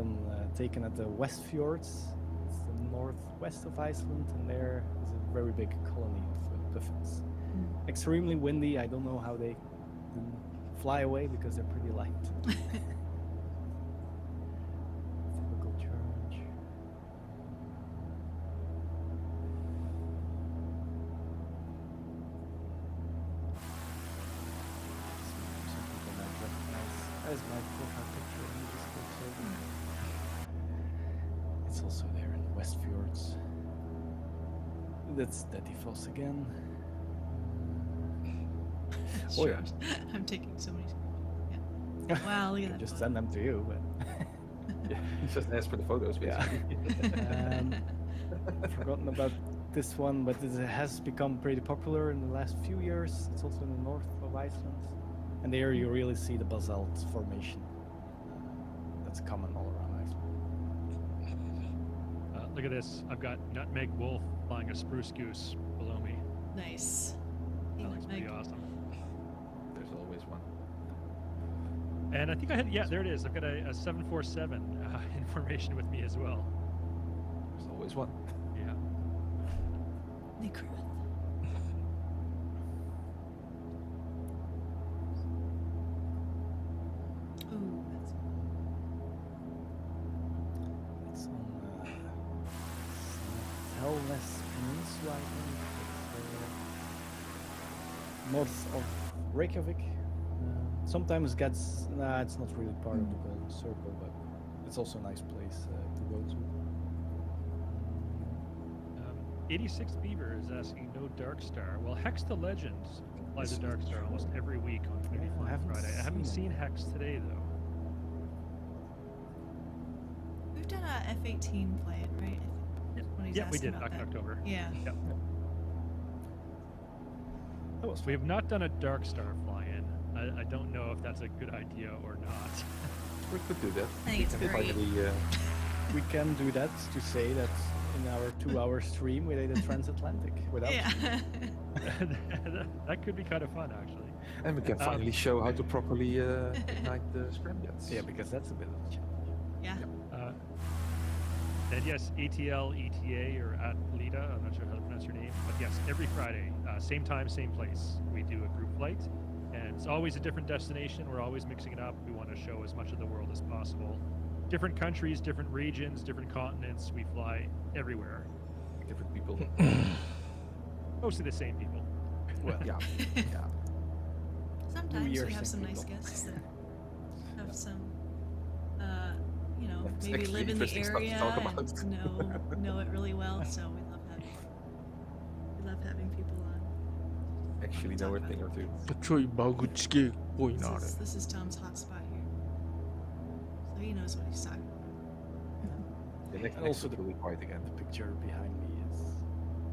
taken at the West Fjords. It's the northwest of Iceland, and there is a very big colony of puffins. Extremely windy. I don't know how they didn't fly away because they're pretty light. Typical church. Some people might recognize as my profile picture in this server. It's also there in West Fjords. That's Daddy Foss again. Oh yeah. I'm taking so many. Yeah. Wow, look at that. Just photo. send them to you, but Yeah, just ask for the photos, yeah. basically. I've forgotten about this one, but it has become pretty popular in the last few years. It's also in the north of Iceland, and there you really see the basalt formation. That's common all around Iceland. Look at this. I've got Nutmeg Wolf flying a spruce goose below me. Nice. Hey, That looks pretty Nutmeg. awesome. There's always one. And I think I had, yeah, there it is. I've got a 747 information with me as well. There's always one. Yeah. Necroth. Ooh, that's It's on Helnes Peninsula, I think. It's, north of Reykjavik. Sometimes gets, it's not really part of the Golden Circle, but it's also a nice place to go to. 86 Beaver is asking no Dark Star. Well, Hex the Legends flies a Dark Star almost every week on Community I Fly haven't Friday. I haven't seen seen Hex today, though. We've done a F-18 flight, right? I think Yeah, when he's yeah, we asking did about back in that. October. Yeah. Yep. That was We have not done a Dark Star fly-in. I don't know if that's a good idea or not. We could do that. I think We it's can great. finally, We can do that to say that in our 2-hour stream we did a transatlantic without Yeah. That could be kind of fun, actually. and we can finally show how to properly ignite the scramjets. Yeah, because that's a bit of a challenge. Yeah. And yes, ATL, ETA, or at Lita, I'm not sure how to pronounce your name, but yes, every Friday, same time, same place, we do a group flight. And it's always a different destination. We're always mixing it up. We want to show as much of the world as possible. Different countries, different regions, different continents. We fly everywhere. Different people. Mostly the same people. Well, yeah. Yeah. Sometimes Year we have some same nice people. guests that have some, you know, It's maybe actually live in the interesting stuff to area talk and about. know it really well. So we love having people on. Actually know a thing or two. ちょいバグチ系っぽいなあれ。 This is Tom's hotspot here, so he knows what he's talking about. The next And also also will be quiet again. The picture behind me is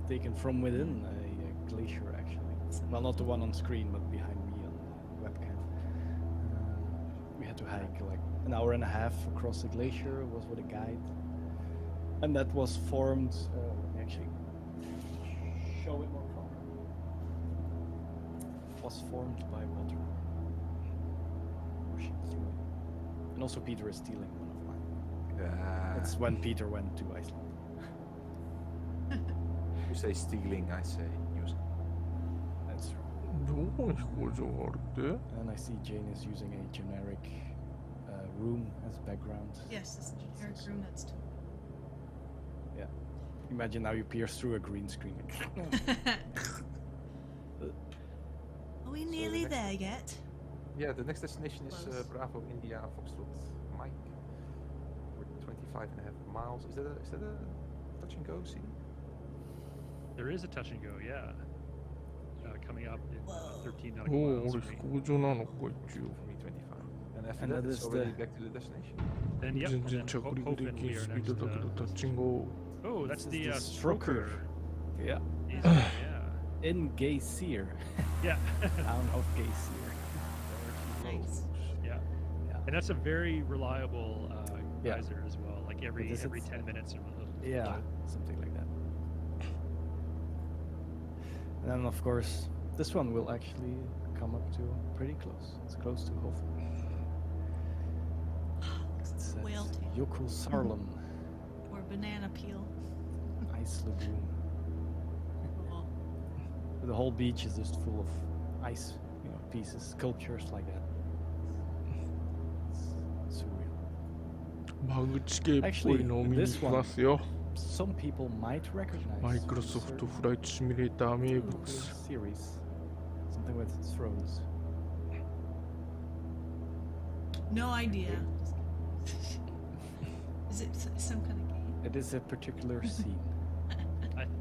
taken from within a glacier, actually. Well, not the one on screen, but behind me on the webcam. We had to hike like an hour and a half across the glacier. It was with a guide, and that was formed. Let me actually show it more properly. Was formed by water rushing through it. And also Peter is stealing one of mine. That's when Peter went to Iceland. You say stealing, I say using. That's true. どこに飛行場があるって And I see Jane is using a generic room as background. Yes, this is the generic room. That's too. Yeah. Imagine now you pierce through a green screen. Are we nearly next- there yet? Yeah, the next destination is Close. Bravo India Foxtrot Mike. We're 25.5 miles. Is that a touch and go? See? There is a touch and go, yeah. Coming up in 13 お nautical お、 miles 俺 from 飛 me. 行場なのここ一応。For me, 25. And after And that, that it's is already the- back to the destination. And yep, 全 and 然 then 着陸 Hofen できん we ス are ピード next だけど to, タッチングを oh, that's This the is the Stroker. Yeah. Yeah. In Geysir, Yeah. town of Geysir. Nice. Yeah. Yeah. And that's a very reliable Yeah. geyser as well. Like every this is- 10 minutes or Yeah, something like that. And then, of course, this one will actually come up to pretty close. It's close to Hofen. It's at Whale tail. Jökulsárlón, Or banana peel. ice lagoon. Oh, The whole beach is just full of ice, pieces, sculptures like that. It's surreal. バグ地形っぽいのを見に行きますよ。 Some people might recognize マイクロソフト certain フライトシミュレーター名物。 series, something with thrones. no idea. Is it some kind of game? It is a particular scene.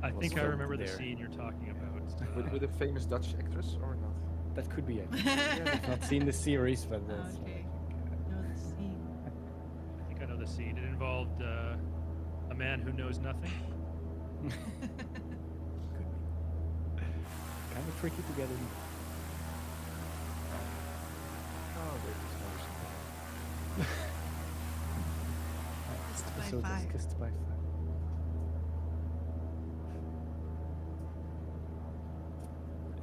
I Was think I filmed remember the there. scene you're talking about. With a famous Dutch actress or not? That could be it. I've not seen the series, but that's Okay. No, the scene. I think I know the scene. It involved a man who knows nothing. kind of tricky to get in. Oh, there is another Kissed by Episode is fire. Kissed by Fire.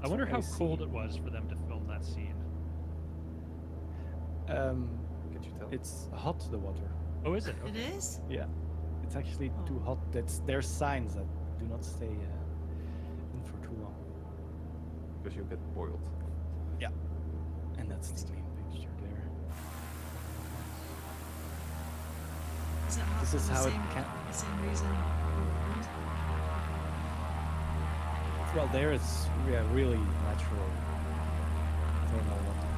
I wonder how see. cold it was for them to film that scene. Can't you tell? It's hot, the water. Oh, is it? It Okay. is? Yeah. It's actually too Oh. hot. There's signs that do not stay in for too long. Because you get boiled. And that's the main picture there. Is it hot This for is the how it same, can- the same reason? Well, there it's really natural thermal water.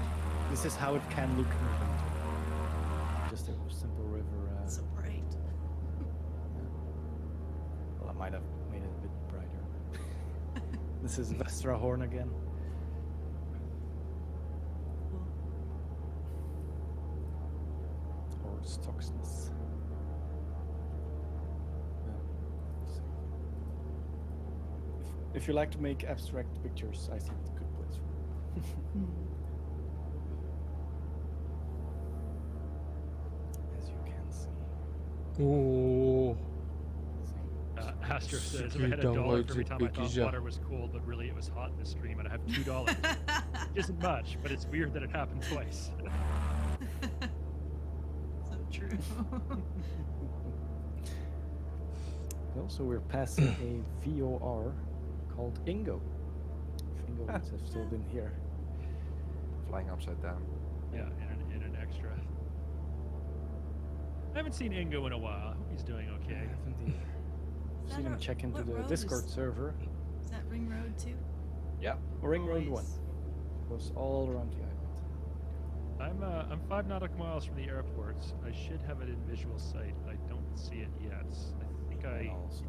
This is how it can look in winter. Just a simple river. So bright. Well, I might have made it a bit brighter. This is Vestra Horn again. Cool. Or Stocksness. If you like to make abstract pictures, I think it's a good place for it. As you can see. おお。 Astro says, if I Ski had $1 down for lights every at time I thought Bikija. water was cold, but really it was hot in the stream, and I have $2. Isn't much, but it's weird that it happened twice. So true. Also, we're passing a VOR called Ingo. If Ingo would have still been here. Flying upside down. Yeah, in an extra. I haven't seen Ingo in a while. I hope he's doing I okay. haven't either. Is Seen that him a- check into what the road Discord is- server. Is that Ring Road too? Yeah, Ring Road 1. Nice. Goes all around the island. I'm 5 nautical miles from the airport. I should have it in visual sight. I don't see it yet. And also,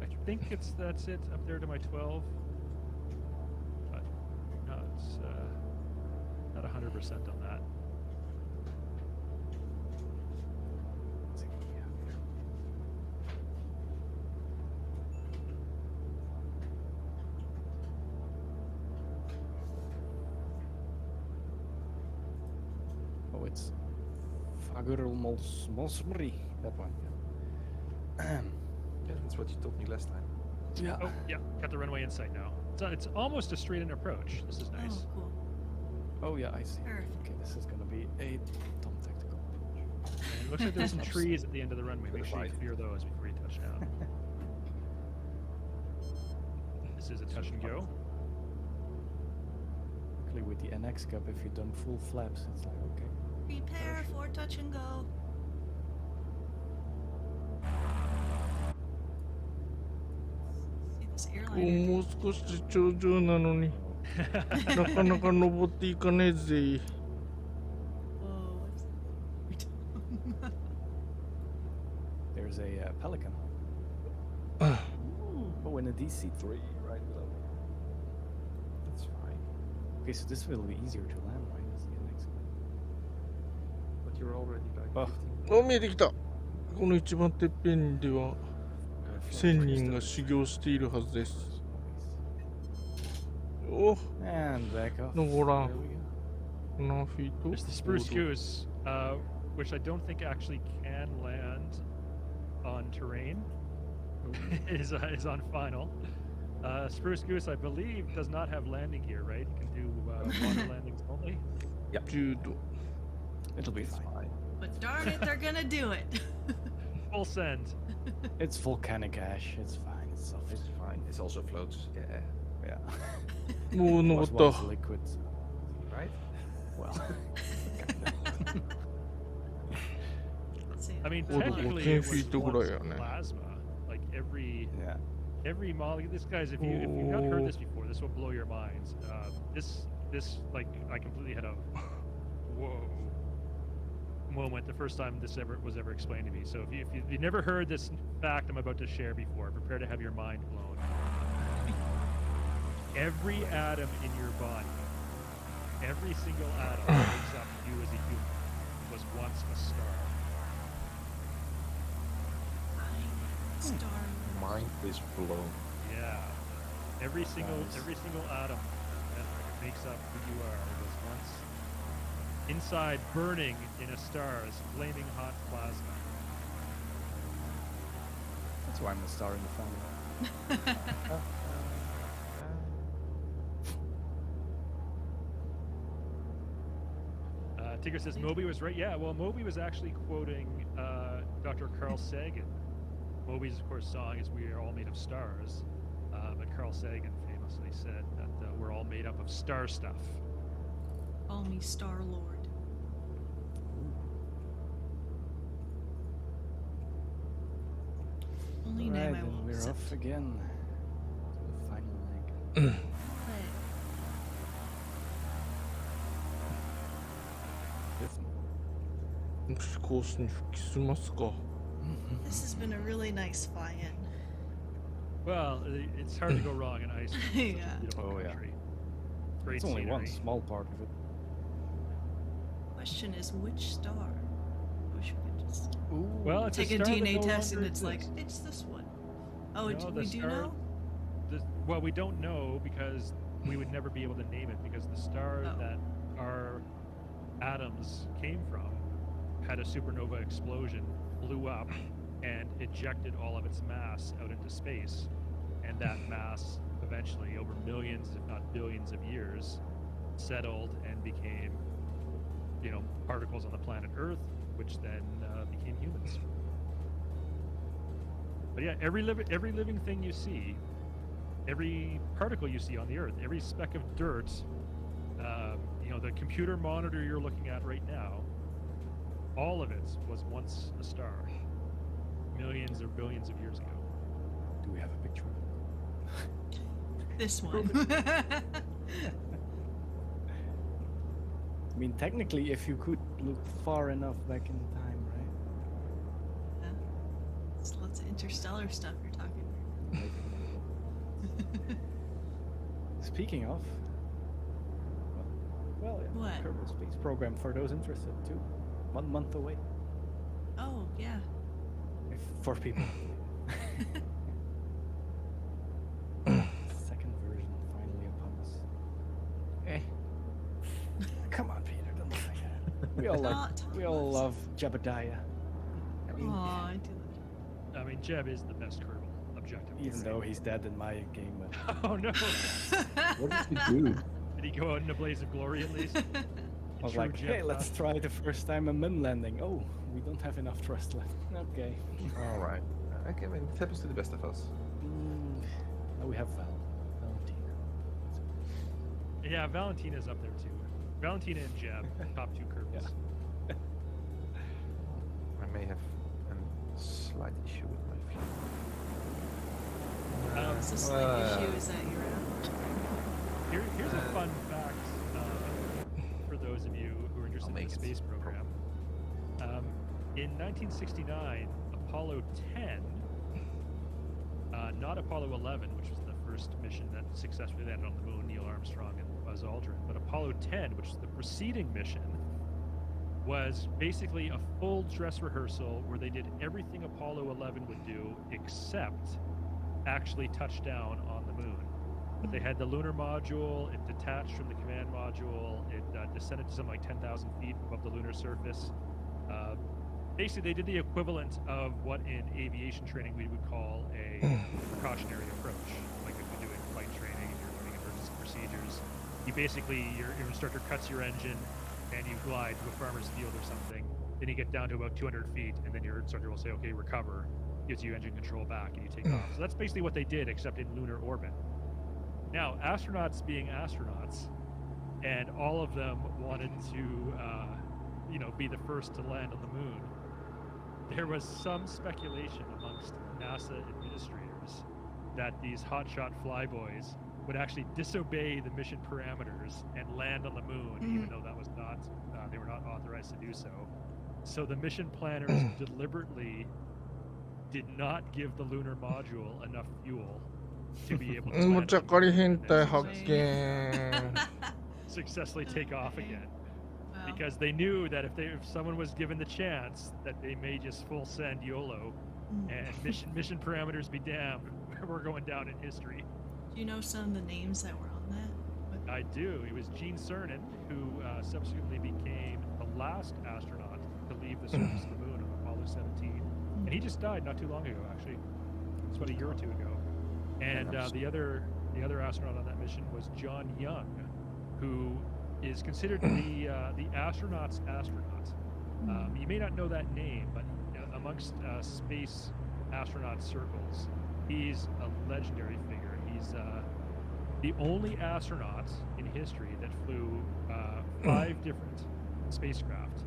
I think that's it up there to my 12. But not 100% on that. let's see what we have here. Oh, it's Fagurlmosmosmri, that one. Yeah, that's what you told me last time. Yeah. Oh, yeah, got the runway in sight now. It's almost a straight-in approach. This is nice. Oh, cool. Oh yeah, I see. Perfect. Okay, this is gonna be a Tom Tactical. And it looks like there's some trees at the end of the runway. Make sure you Right. clear those before you touch down. This is a touch and go. Luckily with the NX Cup, if you've done full flaps, it's like, okay. Prepare for touch and go. See this お airliner. もう少し頂上なのになかなか登っていかねえぜ。 Whoa, what's There's a Pelican. Oh, and a DC-3 right below. That's fine. Okay, so this will be easier to land, right? As the NX Cup. Oh, あ、見えてきた。この一番てっぺんでは1000人が修行しているはずです。お、 and back off. 登ら There ん。 we go. 7フィート。 There's the spruce goose, which I don't think actually can land on terrain. is on final. Spruce goose, I believe, does not have landing gear, right? It can do water landings only. 10度。 It'll be fine. But darn it, they're gonna do it. Full send. It's volcanic ash. It's fine. It's soft. It's fine. It also floats. Yeah. Yeah. もう It 登 was った once liquid. Right? Well. Let's see. I mean, Oh, the technically, 10 it was feet to once grow, yeah. plasma. Like Yeah. every molecule. This guy's, if you've not heard this before, this will blow your minds. This like I completely had a whoa moment the first time this was ever explained to me. So if you've never heard this fact I'm about to share before, prepare to have your mind blown. Every atom in your body, every single atom that makes up you as a human, was once a star. Star. Mind is blown. Yeah. Every single Nice. atom that makes up who you are was once inside burning in a star's flaming hot plasma. That's why I'm the star in the family. Tigger says Moby was right. Yeah, well, Moby was actually quoting Dr. Carl Sagan. Moby's, of course, song is "We Are All Made of Stars," but Carl Sagan famously said that we're all made up of star stuff. Call me Star Lord. Only name Right, I and won't we're accept. off again. To the final leg. Play. Fifth. もしコースに復帰しますか。 This has been a really nice fly-in. Well, it's hard to go wrong in Iceland. It's such a Yeah. beautiful Oh, yeah. country. Great It's only one scenery. small part of it. Question is, which star? I wish we could just Well, it's take a a star that DNA no test and longer it's like, exists. it's this one. Oh, No, the we do star- know? Well, we don't know because we would never be able to name it because the star Oh. that our atoms came from had a supernova explosion, blew up, and ejected all of its mass out into space. And that mass eventually, over millions, if not billions of years, settled and became, particles on the planet Earth, which then became humans. But yeah, every living thing you see, every particle you see on the Earth, every speck of dirt, the computer monitor you're looking at right now, all of it was once a star, millions or billions of years ago. Do we have a picture of it? This one. I mean, technically, if you could look far enough back in time, right? Yeah. It's lots of interstellar stuff you're talking. Speaking of, well, yeah, What? Kerbal Space Program for those interested too. 1 month away, Oh, yeah. if for people. Second version finally upon us. Eh. Come on, Peter, don't be like that. We all love Jebediah, Oh, I do. I mean, Jeb is the best Kerbal, objectively. even though he's dead in my game. But Oh no! What did you do? Did he go out in a blaze of glory at least? I was True like, Jeb hey, let's fashion. try the first time a min landing. Oh, we don't have enough thrust left. Okay. All right. Okay, I mean, it happens to the best of us. Now we have Valentina. Yeah, Valentina's up there too. Valentina and Jeb, top two Kerbals. Yeah. I may have a slight issue with my view. It's a slight issue is that you're out. Here's a fun fact for those of you who are interested in make the it. space program. In 1969, Apollo 10, not Apollo 11, which was the first mission that successfully landed on the moon, Neil Armstrong and Buzz Aldrin, but Apollo 10, which was the preceding mission, was basically a full dress rehearsal where they did everything Apollo 11 would do except actually touch down on the moon. But they had the lunar module, it detached from the command module, it descended to something like 10,000 feet above the lunar surface. Basically, they did the equivalent of what in aviation training we would call a precautionary approach. Like if you're doing flight training and you're learning emergency procedures, you basically, your instructor cuts your engine and you glide to a farmer's field or something. Then you get down to about 200 feet, and then your instructor will say, okay, recover, gives you engine control back, and you take off. So that's basically what they did, except in lunar orbit. Now, astronauts being astronauts, and all of them wanted to, be the first to land on the moon. There was some speculation amongst NASA administrators that these hotshot flyboys would actually disobey the mission parameters and land on the moon, even though that was not, they were not authorized to do so. So the mission planners deliberately did not give the lunar module enough fuel to be able to land もちゃ on the かり moon 変 and 態 then 発見 successfully take off again. Wow. Because they knew that if someone was given the chance, that they may just full send YOLO, and mission parameters be damned, we're going down in history. Do you know some of the names that were on that? What- I do. It was Gene Cernan, who subsequently became the last astronaut to leave the surface of the moon on Apollo 17, and he just died not too long ago. Actually, it's about a year or two ago. And the other astronaut on that mission was John Young, who is considered the astronaut's astronaut. You may not know that name, but amongst space astronaut circles, he's a legendary figure. He's the only astronaut in history that flew 5 different spacecraft.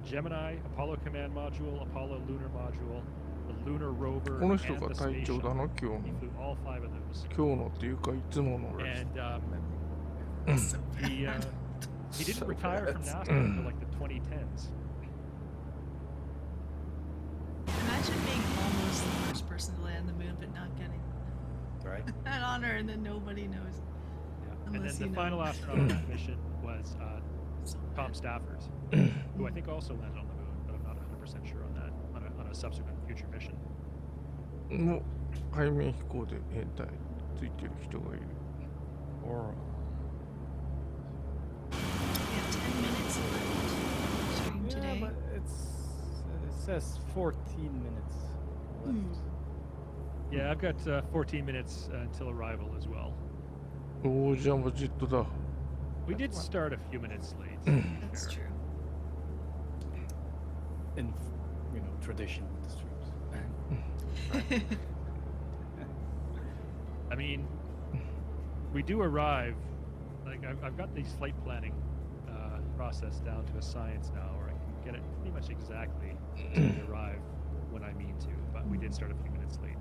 Gemini, Apollo Command Module, Apollo Lunar Module, the Lunar Rover, この and 人が the 隊 Space 長だ Shuttle. な今日 He の flew all 5 of those. 今日のっていうかいつもの And So he bad. he didn't So retire from bad. NASA until like the 2010s. Imagine being almost the first person to land on the moon, but not getting Right? an honor, and then nobody knows. Yeah. And Unless then you the know. final astronaut on that mission was So Tom bad. Stafford, who I think also landed on the moon, but I'm not 100% sure on that on a subsequent future mission. もう背面飛行で変態ついてる人がいる Or We have 10 minutes left stream yeah, today. but it says 14 minutes left. Yeah, I've got 14 minutes until arrival as well. おージャンボジェットだ We did start a few minutes late. That's true. In tradition with the streams. I mean, we do arrive. Like I've got the flight planning process down to a science now, where I can get it pretty much exactly to arrive when I mean to. But we did start a few minutes late.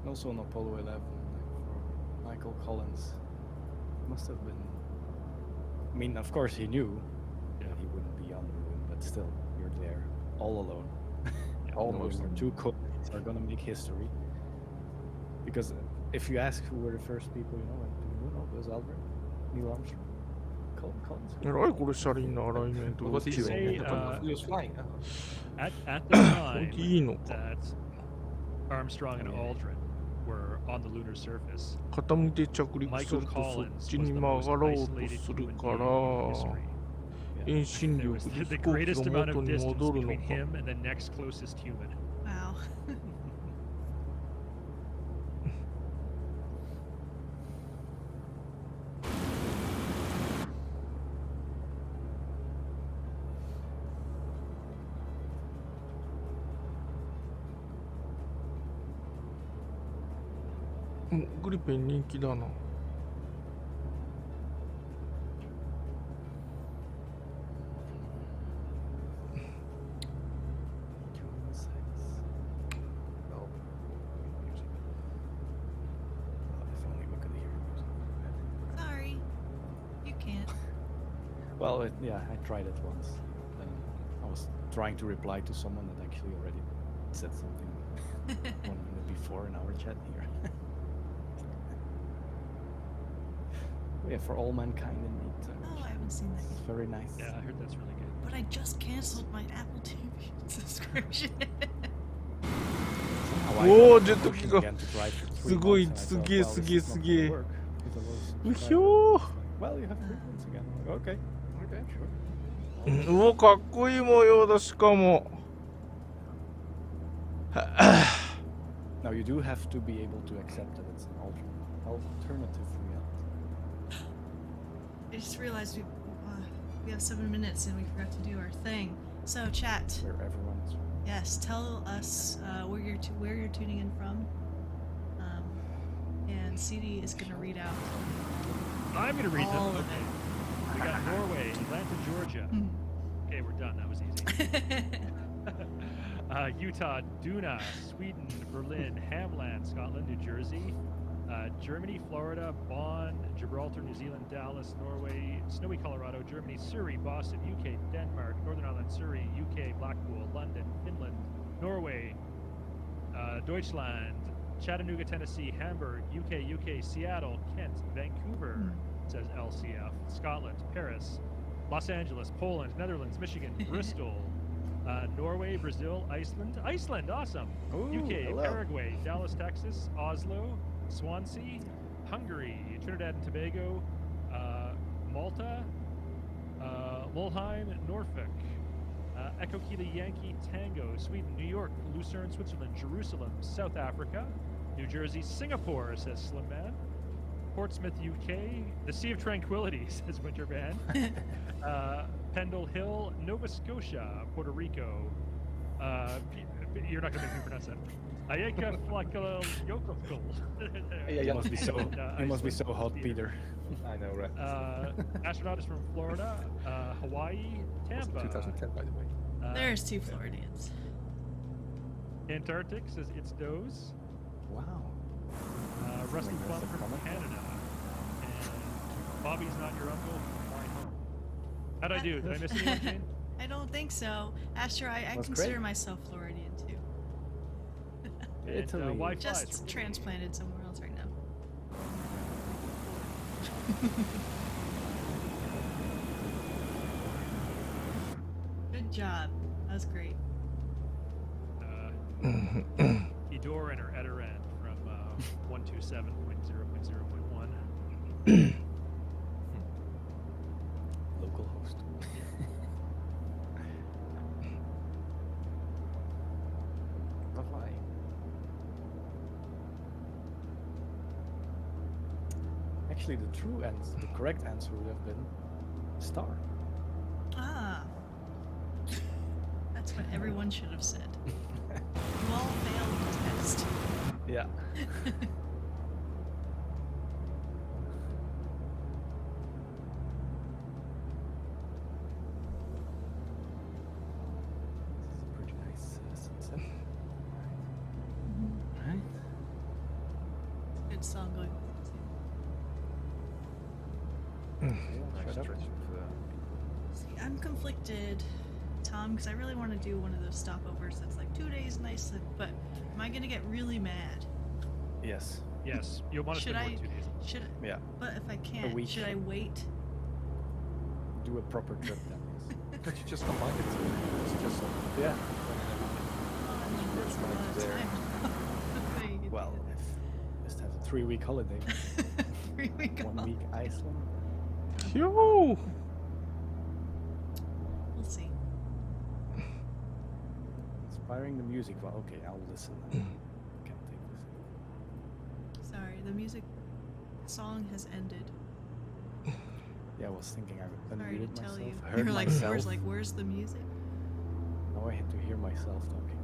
And also on Apollo 11, like for Michael Collins, must have been. I mean, of course he knew that he wouldn't be on the moon, but still, you're there all alone. Almost. Knowing your 2 colleagues are gonna make history. Because if you ask who were the first people, went to the moon, Buzz Aldrin, Neil Armstrong, Collins. えらいこれ車輪のアライメント What が was he 違う saying? Uh, He was flying. At the time いいのか that Armstrong and Aldrin were on the lunar surface, 傾いて着陸す Michael るとそっ Collins ち was に the 曲 most がろうと isolated する human か being ら in history. 遠心 There 力 was で the 飛行機 greatest が amount 元 of に distance 戻るの between か him and the next closest human. Wow. グリペン人気だな No. Music. If only we could hear music. Sorry. You can't. Well, I tried it once. Then I was trying to reply to someone that actually already said something 1 minute before in our chat here. Yeah, for all mankind indeed. Oh, I haven't seen that It's yet. very nice. Yeah, I heard that's really good. But I just canceled my Apple TV subscription. Somehow I Oh, got jet the ski option go. again to drive for 3 すごい、 months, す and I げえ、 thought, す well, げえ、 this is す not げえ。 gonna work, because I was う subscribed. ひょー。 Well, you have 3 months again. I'm like, okay, sure. うわ、かっこいい模様だ、しかも。Now you do have to be able to accept that it's an alternative reality. I just realized we have 7 minutes and we forgot to do our thing. So chat, Where everyone is. yes, tell us where you're tuning in from. And CD is gonna read out I'm gonna read all them. of Okay. We got Norway, Atlanta, Georgia. it. Okay, we're done. That was easy. Utah, Duna, Sweden, Berlin, Hamland, Scotland, New Jersey, Germany, Florida, Bonn, Gibraltar, New Zealand, Dallas, Norway, snowy Colorado, Germany, Surrey, Boston, UK, Denmark, Northern Ireland, Surrey, UK, Blackpool, London, Finland, Norway, Deutschland, Chattanooga, Tennessee, Hamburg, UK, Seattle, Kent, Vancouver, says LCF, Scotland, Paris, Los Angeles, Poland, Netherlands, Michigan, Bristol, Norway, Brazil, Iceland, awesome. Ooh, UK, hello. Paraguay, Dallas, Texas, Oslo, Swansea, Hungary, Trinidad and Tobago, Malta, Lulheim, Norfolk, Echo Kilo Yankee Tango, Sweden, New York, Lucerne, Switzerland, Jerusalem, South Africa, New Jersey, Singapore, says Slim Man, Portsmouth, UK, the Sea of Tranquility, says Winterman, Pendle Hill, Nova Scotia, Puerto Rico, you're not going to make me pronounce that. Ayeka Flakayokokol. You must be so. You must be so hot, Peter. I know, right? Astronaut is from Florida, Hawaii, Was it Tampa. 2010, by the way. There's 2 Floridians. Antarctic says it's Doze. Wow. Rusty Wait, Plum there's a from comment? Canada. And Bobby's not your uncle. Fly home. How'd I do? Did I miss anyone, Jane? I don't think so. Asher, I That's consider great. myself Floridian too. And, Italy. Wi-Fi is Just from transplanted somewhere else right now. Good job. That was great. Idor and her Ederan from 127.0.0.1. Local host. Not lying. Actually, the correct answer would have been star. Ah. That's what everyone should have said. You all failed the test. Yeah. Pretty nice sunset. Right. Good song going with it too. Nice Shut up. stretch of See, I'm conflicted, Tom, because I really want to do one of those stopovers that's like 2 days nice, but am I gonna get really mad? Yes. Yes, you'll want to Should spend I? more than 2 days. Should Yeah. but if I can't, week. should I wait? Do a proper trip then. But you just combine it. It's just Yeah. That's a lot of there. time. But you could Well, do if just have a 3-week holiday. that. 3 week 1 off. week Iceland. ひょー。 We'll see. Inspiring the music. Well, okay, I'll listen. Can't take this. Sorry, the music song has ended. Yeah, I was thinking I Sorry to unmuted tell myself. you. Heard You're like, myself. where's the music? Now I had to hear myself talking.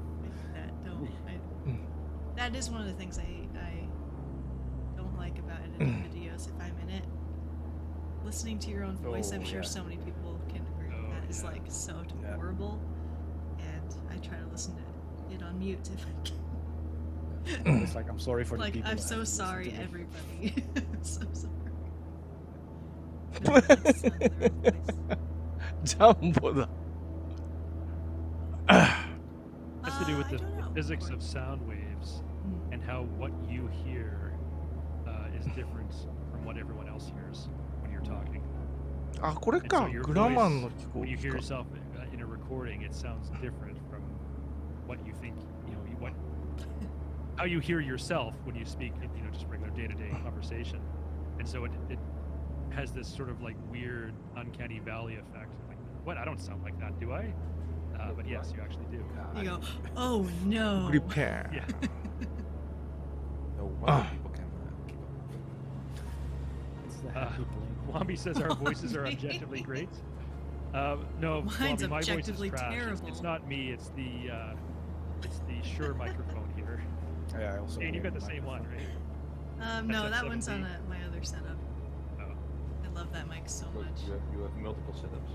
That is one of the things I don't like about editing videos if I'm in it. Listening to your own voice, I'm Oh, sure yeah. so many people can agree with that is yeah. like so Yeah. horrible. And I try to listen to it on mute if I can. It's like I'm sorry for the Like, people. I'm that have so to listen sorry, to me. everybody. I'm so sorry. No one likes to sound their own voice. ジャンボだ。This to do with I the don't know. physics of sound waves Mm. and how what you hear is different from what everyone else hears when you're talking. あ、これ And か so。your グラマン voice, の飛行 when you 機 hear か。 yourself in a recording, it sounds different from what you think, how you hear yourself when you speak, just regular day-to-day conversation. And so it has this sort of like weird uncanny valley effect. Like, what? I don't sound like that, do I? But yes, you actually do. You go, oh no. グリペン。 Yeah. No wonder people can keep up. It's the happy plane. Wambi says our voices are objectively great. No, Mine's Wambi, my voice is objectively trash. terrible. It's not me. It's the Shure microphone here. Yeah, I also. And you hear got the same one, microphone. right? No, That's that at one's on 17. my other setup. Oh. I love that mic so But much. you have multiple setups.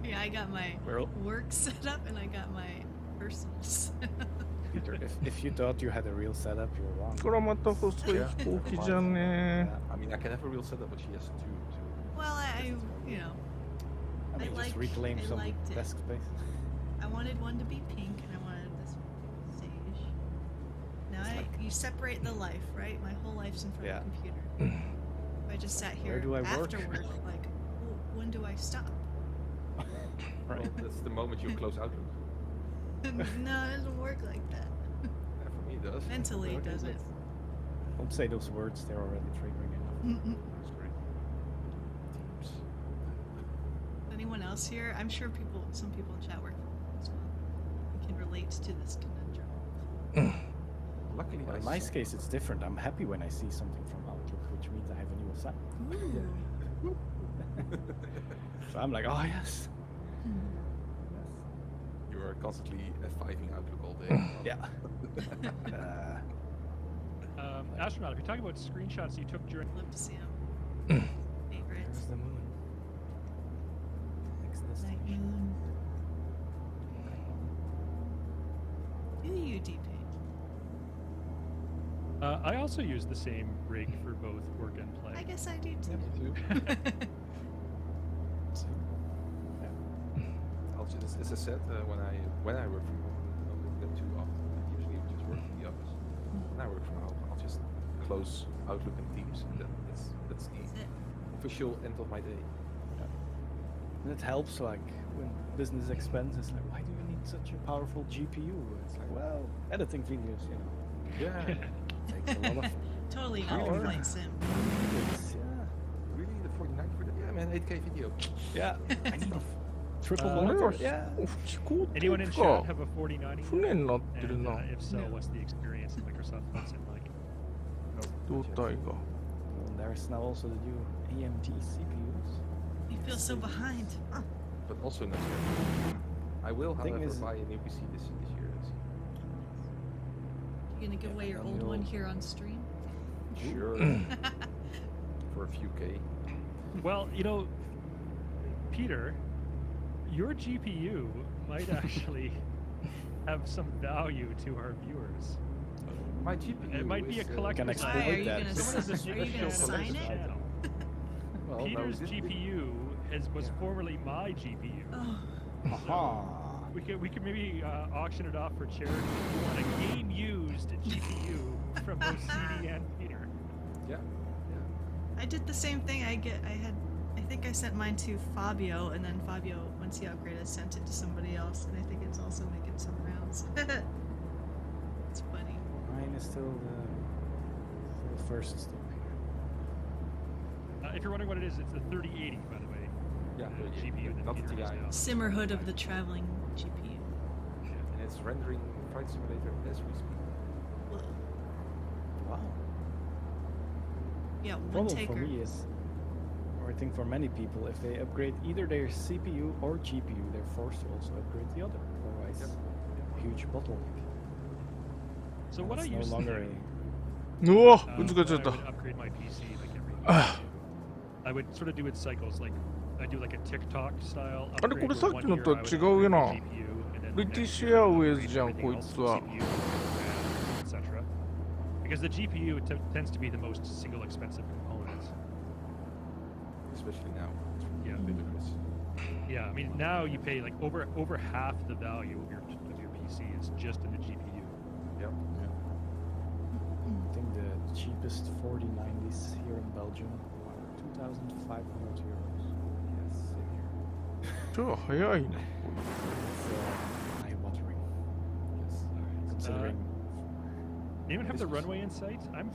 Yeah, I got my Well, work setup and I got my personal setup. Peter, if you thought you had a real setup, you're wrong. これはまた細い飛行機じゃね I mean, I can have a real setup, but she has two. Well, I you know, I mean, I just like- reclaim I some liked it. desk space. I wanted one to be pink and I wanted this one to be sage. Now you separate the life, right? My whole life's in front Yeah. of the computer. If I just sat Where here do I work? after work, like, well, when do I stop? Well, that's the moment you close Outlook. No, it doesn't work like that. For me, it does. Mentally, it doesn't. Don't say those words; they're already triggering enough. That's great. Teams. Anyone else here? I'm sure some people in chat work as well. We can relate to this conundrum. Luckily, Well, I in my saw- case, it's different. I'm happy when I see something from Outlook, which means I have a new assignment. Ooh. So I'm like, oh yes. You are constantly F5ing Outlook all day. Yeah. Astronaut, if you're talking about screenshots you took during Love to see them. Favorites. There's the moon. Next Night destination. moon. Do you, DP? I also use the same rig for both work and play. I guess I do too. Me too. As I said, when I work from home, I don't do that too often. I usually just work in the office. When I work from home, I'll just close Outlook and Teams, and then that's the That's it. official end of my day. And it helps, like, when business expense, it's like, why do you need such a powerful GPU? It's like, well, editing videos, you know, Yeah. takes a lot of Totally not Power. a flight sim. things. Really, the 49 for that? Yeah, man, 8K video. Yeah. I need a triple あこれ monitor. は Yeah. 飛行機 Anyone in か chat。have a 4090? 船になってる And な。 if so, Yeah. what's the experience in Microsoft Flight Sim like? 胴体が。 And there's now also the new AMD CPUs. You feel so behind. But also next year. I will, Thing however, is- buy a new PC this year. You're gonna give away your and old you'll- one here on stream? Sure. For a few K. Well, Peter, your GPU might actually have some value to our viewers. My GPU It might be a is, collector's exploit Why? Are you that. gonna, Someone has a are you super gonna show sign collector's it? channel. well, no, Peter's this- GPU was formerly my GPU. Oh, Aha. We could maybe auction it off for charity on a game-used GPU from both CD and Peter. Yeah. I did the same thing. I think I sent mine to Fabio, and then Fabio, once he upgraded, sent it to somebody else, and I think it's also making some rounds. It's funny. Mine is still the first still here. If you're wondering what it is, it's the 3080, by the way. Yeah, The yeah, GPU that not Peter the has TI. now. Simmerhood of the traveling GPU. And it's rendering Flight Simulator as we speak. Whoa. Wow. Yeah, one Problem taker. for me is, or I think for many people, if they upgrade either their CPU or GPU, they're forced to also upgrade the other. Otherwise, huge bottleneck. So And what I it's use no longer to do,うわ when ぶつかっちゃっ I た would upgrade my PC like every Ah. I would sort of do it cycles, like I do like a TikTok style あれ upgrade これ where さっ one きの year とは I would 違うよ upgrade な my GPU, and then ブリ the ティッ next シ year ュ I エア would ウェイ upgrade ズじゃん everything こい else, つは CPU, RAM, etc. Because the GPU tends to be the most single expensive component. Especially now. It's Yeah. ludicrous. Yeah, I mean now you pay like over half the value of your PC. It's just in the GPU. Yep. I think the cheapest 4090s here in Belgium are 2,500 euros. Yes, same here. 超早いね。 It's eye-watering. Yes. Considering They even have the runway in sight. I'm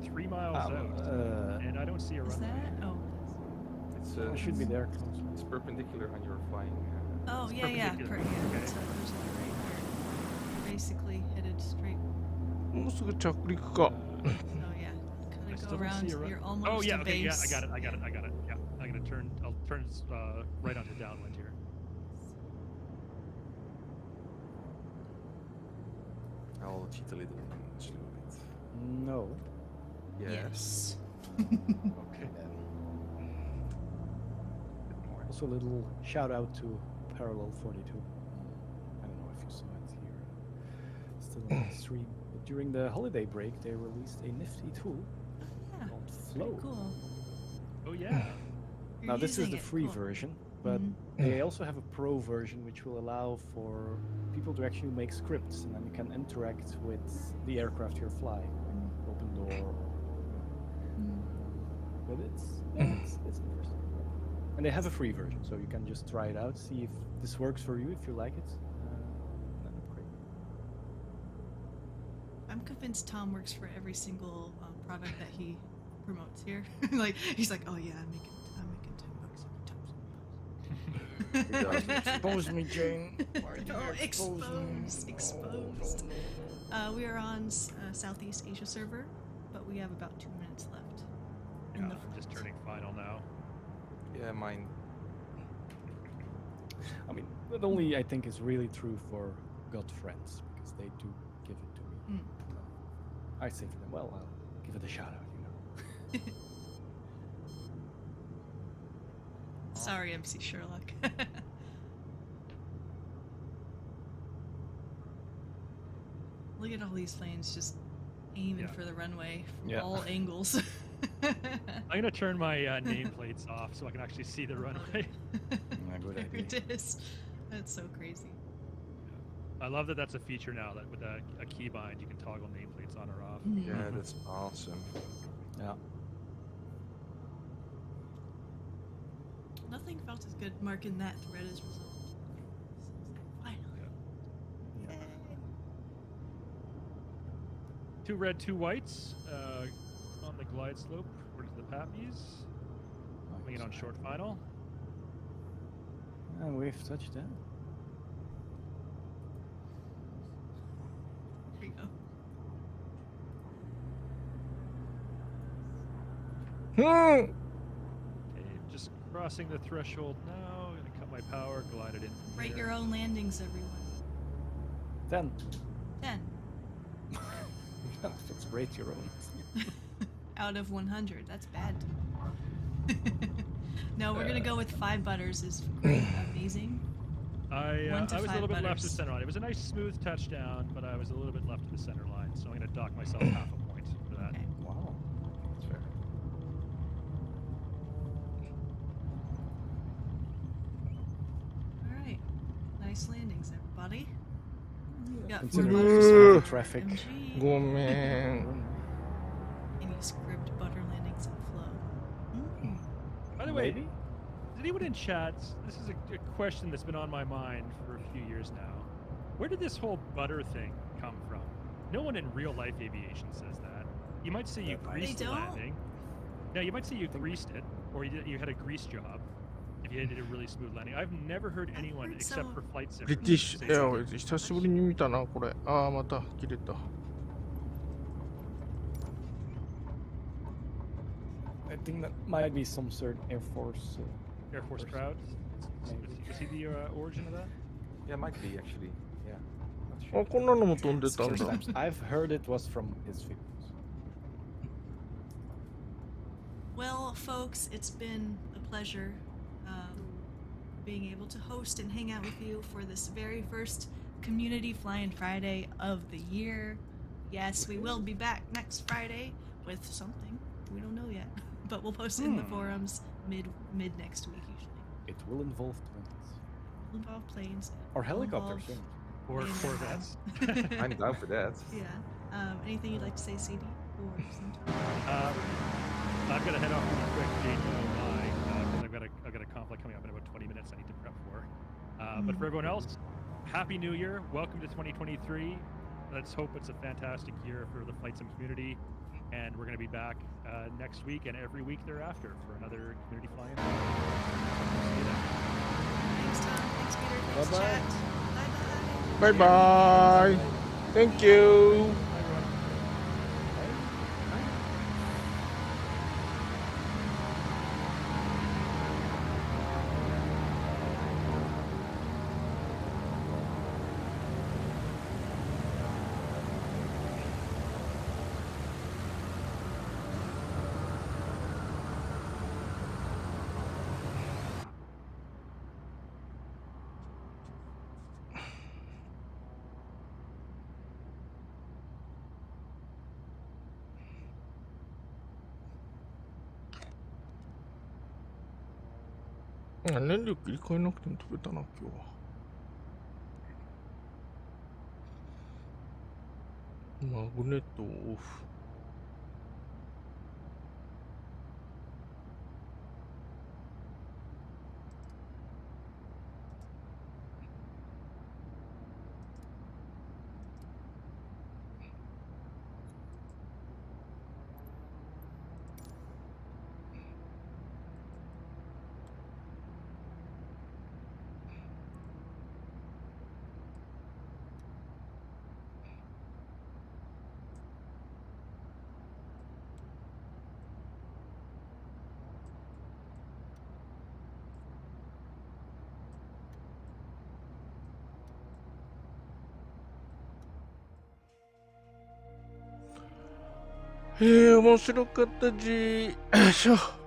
3 miles out, and I don't see a Is runway. that? Oh. It's it should be there close. It's perpendicular on your flying. Oh, yeah, yeah. perpendicular. Yeah, Okay. so there's like right here. Basically headed straight. もうすぐ着陸か。 Oh, yeah. I Gotta still go don't around. see a run- You're almost Oh yeah, to okay, base. yeah, I got it. Yeah, I'm gonna turn. I'll turn right onto downwind here. I'll cheat a little and slow it. No. Yes. Okay. Also, a little shout out to Parallel 42. I don't know if you saw it here. Still on the stream. But during the holiday break, they released a nifty tool Yeah. called Pretty Flow. cool. Oh yeah. You're Now, this is using the it. free Cool. version, but Mhm. they also have a pro version which will allow for people to actually make scripts, and then you can interact with the aircraft you're flying, like open door. Mm. But it's interesting. And they have a free version, so you can just try it out, see if this works for you, if you like it. Then upgrade. I'm convinced Tom works for every single product that he promotes here. Like he's like, oh yeah, I'm making $10 Expose me, Jane. Why did you Oh, expose me? exposed. We are on Southeast Asia server, but we have about 2 minutes left. Yeah, in the I'm just flight. turning final now. Yeah, mine. I mean, that only I think is really true for God friends, because they do give it to me. Mm. I say for them, well, I'll give it a shout out, you know. Sorry, MC Sherlock. Look at all these planes just aiming Yeah. for the runway from Yeah. all angles. I'm gonna turn my nameplates off so I can actually see the runway. Good There idea. it is. That's so crazy. I love that that's a feature now that with a keybind you can toggle nameplates on or off. Mhm. Yeah, that's awesome. Yeah. Nothing felt as good marking that thread as resolved. Finally. Yeah. Yay. 2 red, 2 whites on the glide slope towards the Pappies. Coming in on short final. And we've touched down. There you go. Hmm. Okay, just crossing the threshold now. Gonna cut my power, glide it in from Write here. your own landings, everyone. 10. 10 Let's rate your own. out of 100. That's bad. No, we're gonna go with 5 butters is great, amazing. I 1 to was a 5 little bit left of butters. the center line. It was a nice smooth touchdown, but I was a little bit left of the center line, so I'm going to dock myself half a point for that. Okay. Wow. That's fair. All right. Nice landings, everybody. Got Considering 4 the butters. speed of traffic. MG. ごめん。 And you script butter landings and flow. Mm. By the way, Maybe? did anyone in chat, this is a question that's been on my mind for a few years now. Where did this whole butter thing come from? No one in real life aviation says that. You might say you greased the don't? landing. No, you might say you greased it, or you had a grease job if you did a really smooth landing. I've never heard anyone heard except some- for flight simulators ブリティッシsay ュエアウ that. ェイズ久しぶりに見たなこれ。ああまた切れた。 I think that might be some certain Air Force. Air Force crowd. Was he the origin of that? Yeah, might be actually. Yeah. Not sure. あこんなのも飛んでたん First だ。 times. I've heard it was from his videos. Well, folks, it's been a pleasure being able to host and hang out with you for this very first Community Flying Friday of the year. Yes, we will be back next Friday with something. We don't know yet, but we'll post it in the forums mid next week usually. It will involve planes. We'll involve planes. Or We'll helicopters. involve Or Any of Corvettes. that. I'm down for that. Yeah. Anything you'd like to say, CD? Or something? I've got to head off really quick, JD, because I've got a conflict coming up in about 20 minutes I need to prep for. But for everyone else, Happy New Year. Welcome to 2023. Let's hope it's a fantastic year for the Flight Sim community. And we're going to be back next week and every week thereafter for another community fly-in. See you then. Thanks, Tom. Thanks, Peter. Thanks, Bye-bye. chat. Bye-bye. Bye bye. Thank you. Bye, everyone. 燃料切り替えなくても飛べたな、今日は。マグネットをオフ。面白かったじ。よいしょ。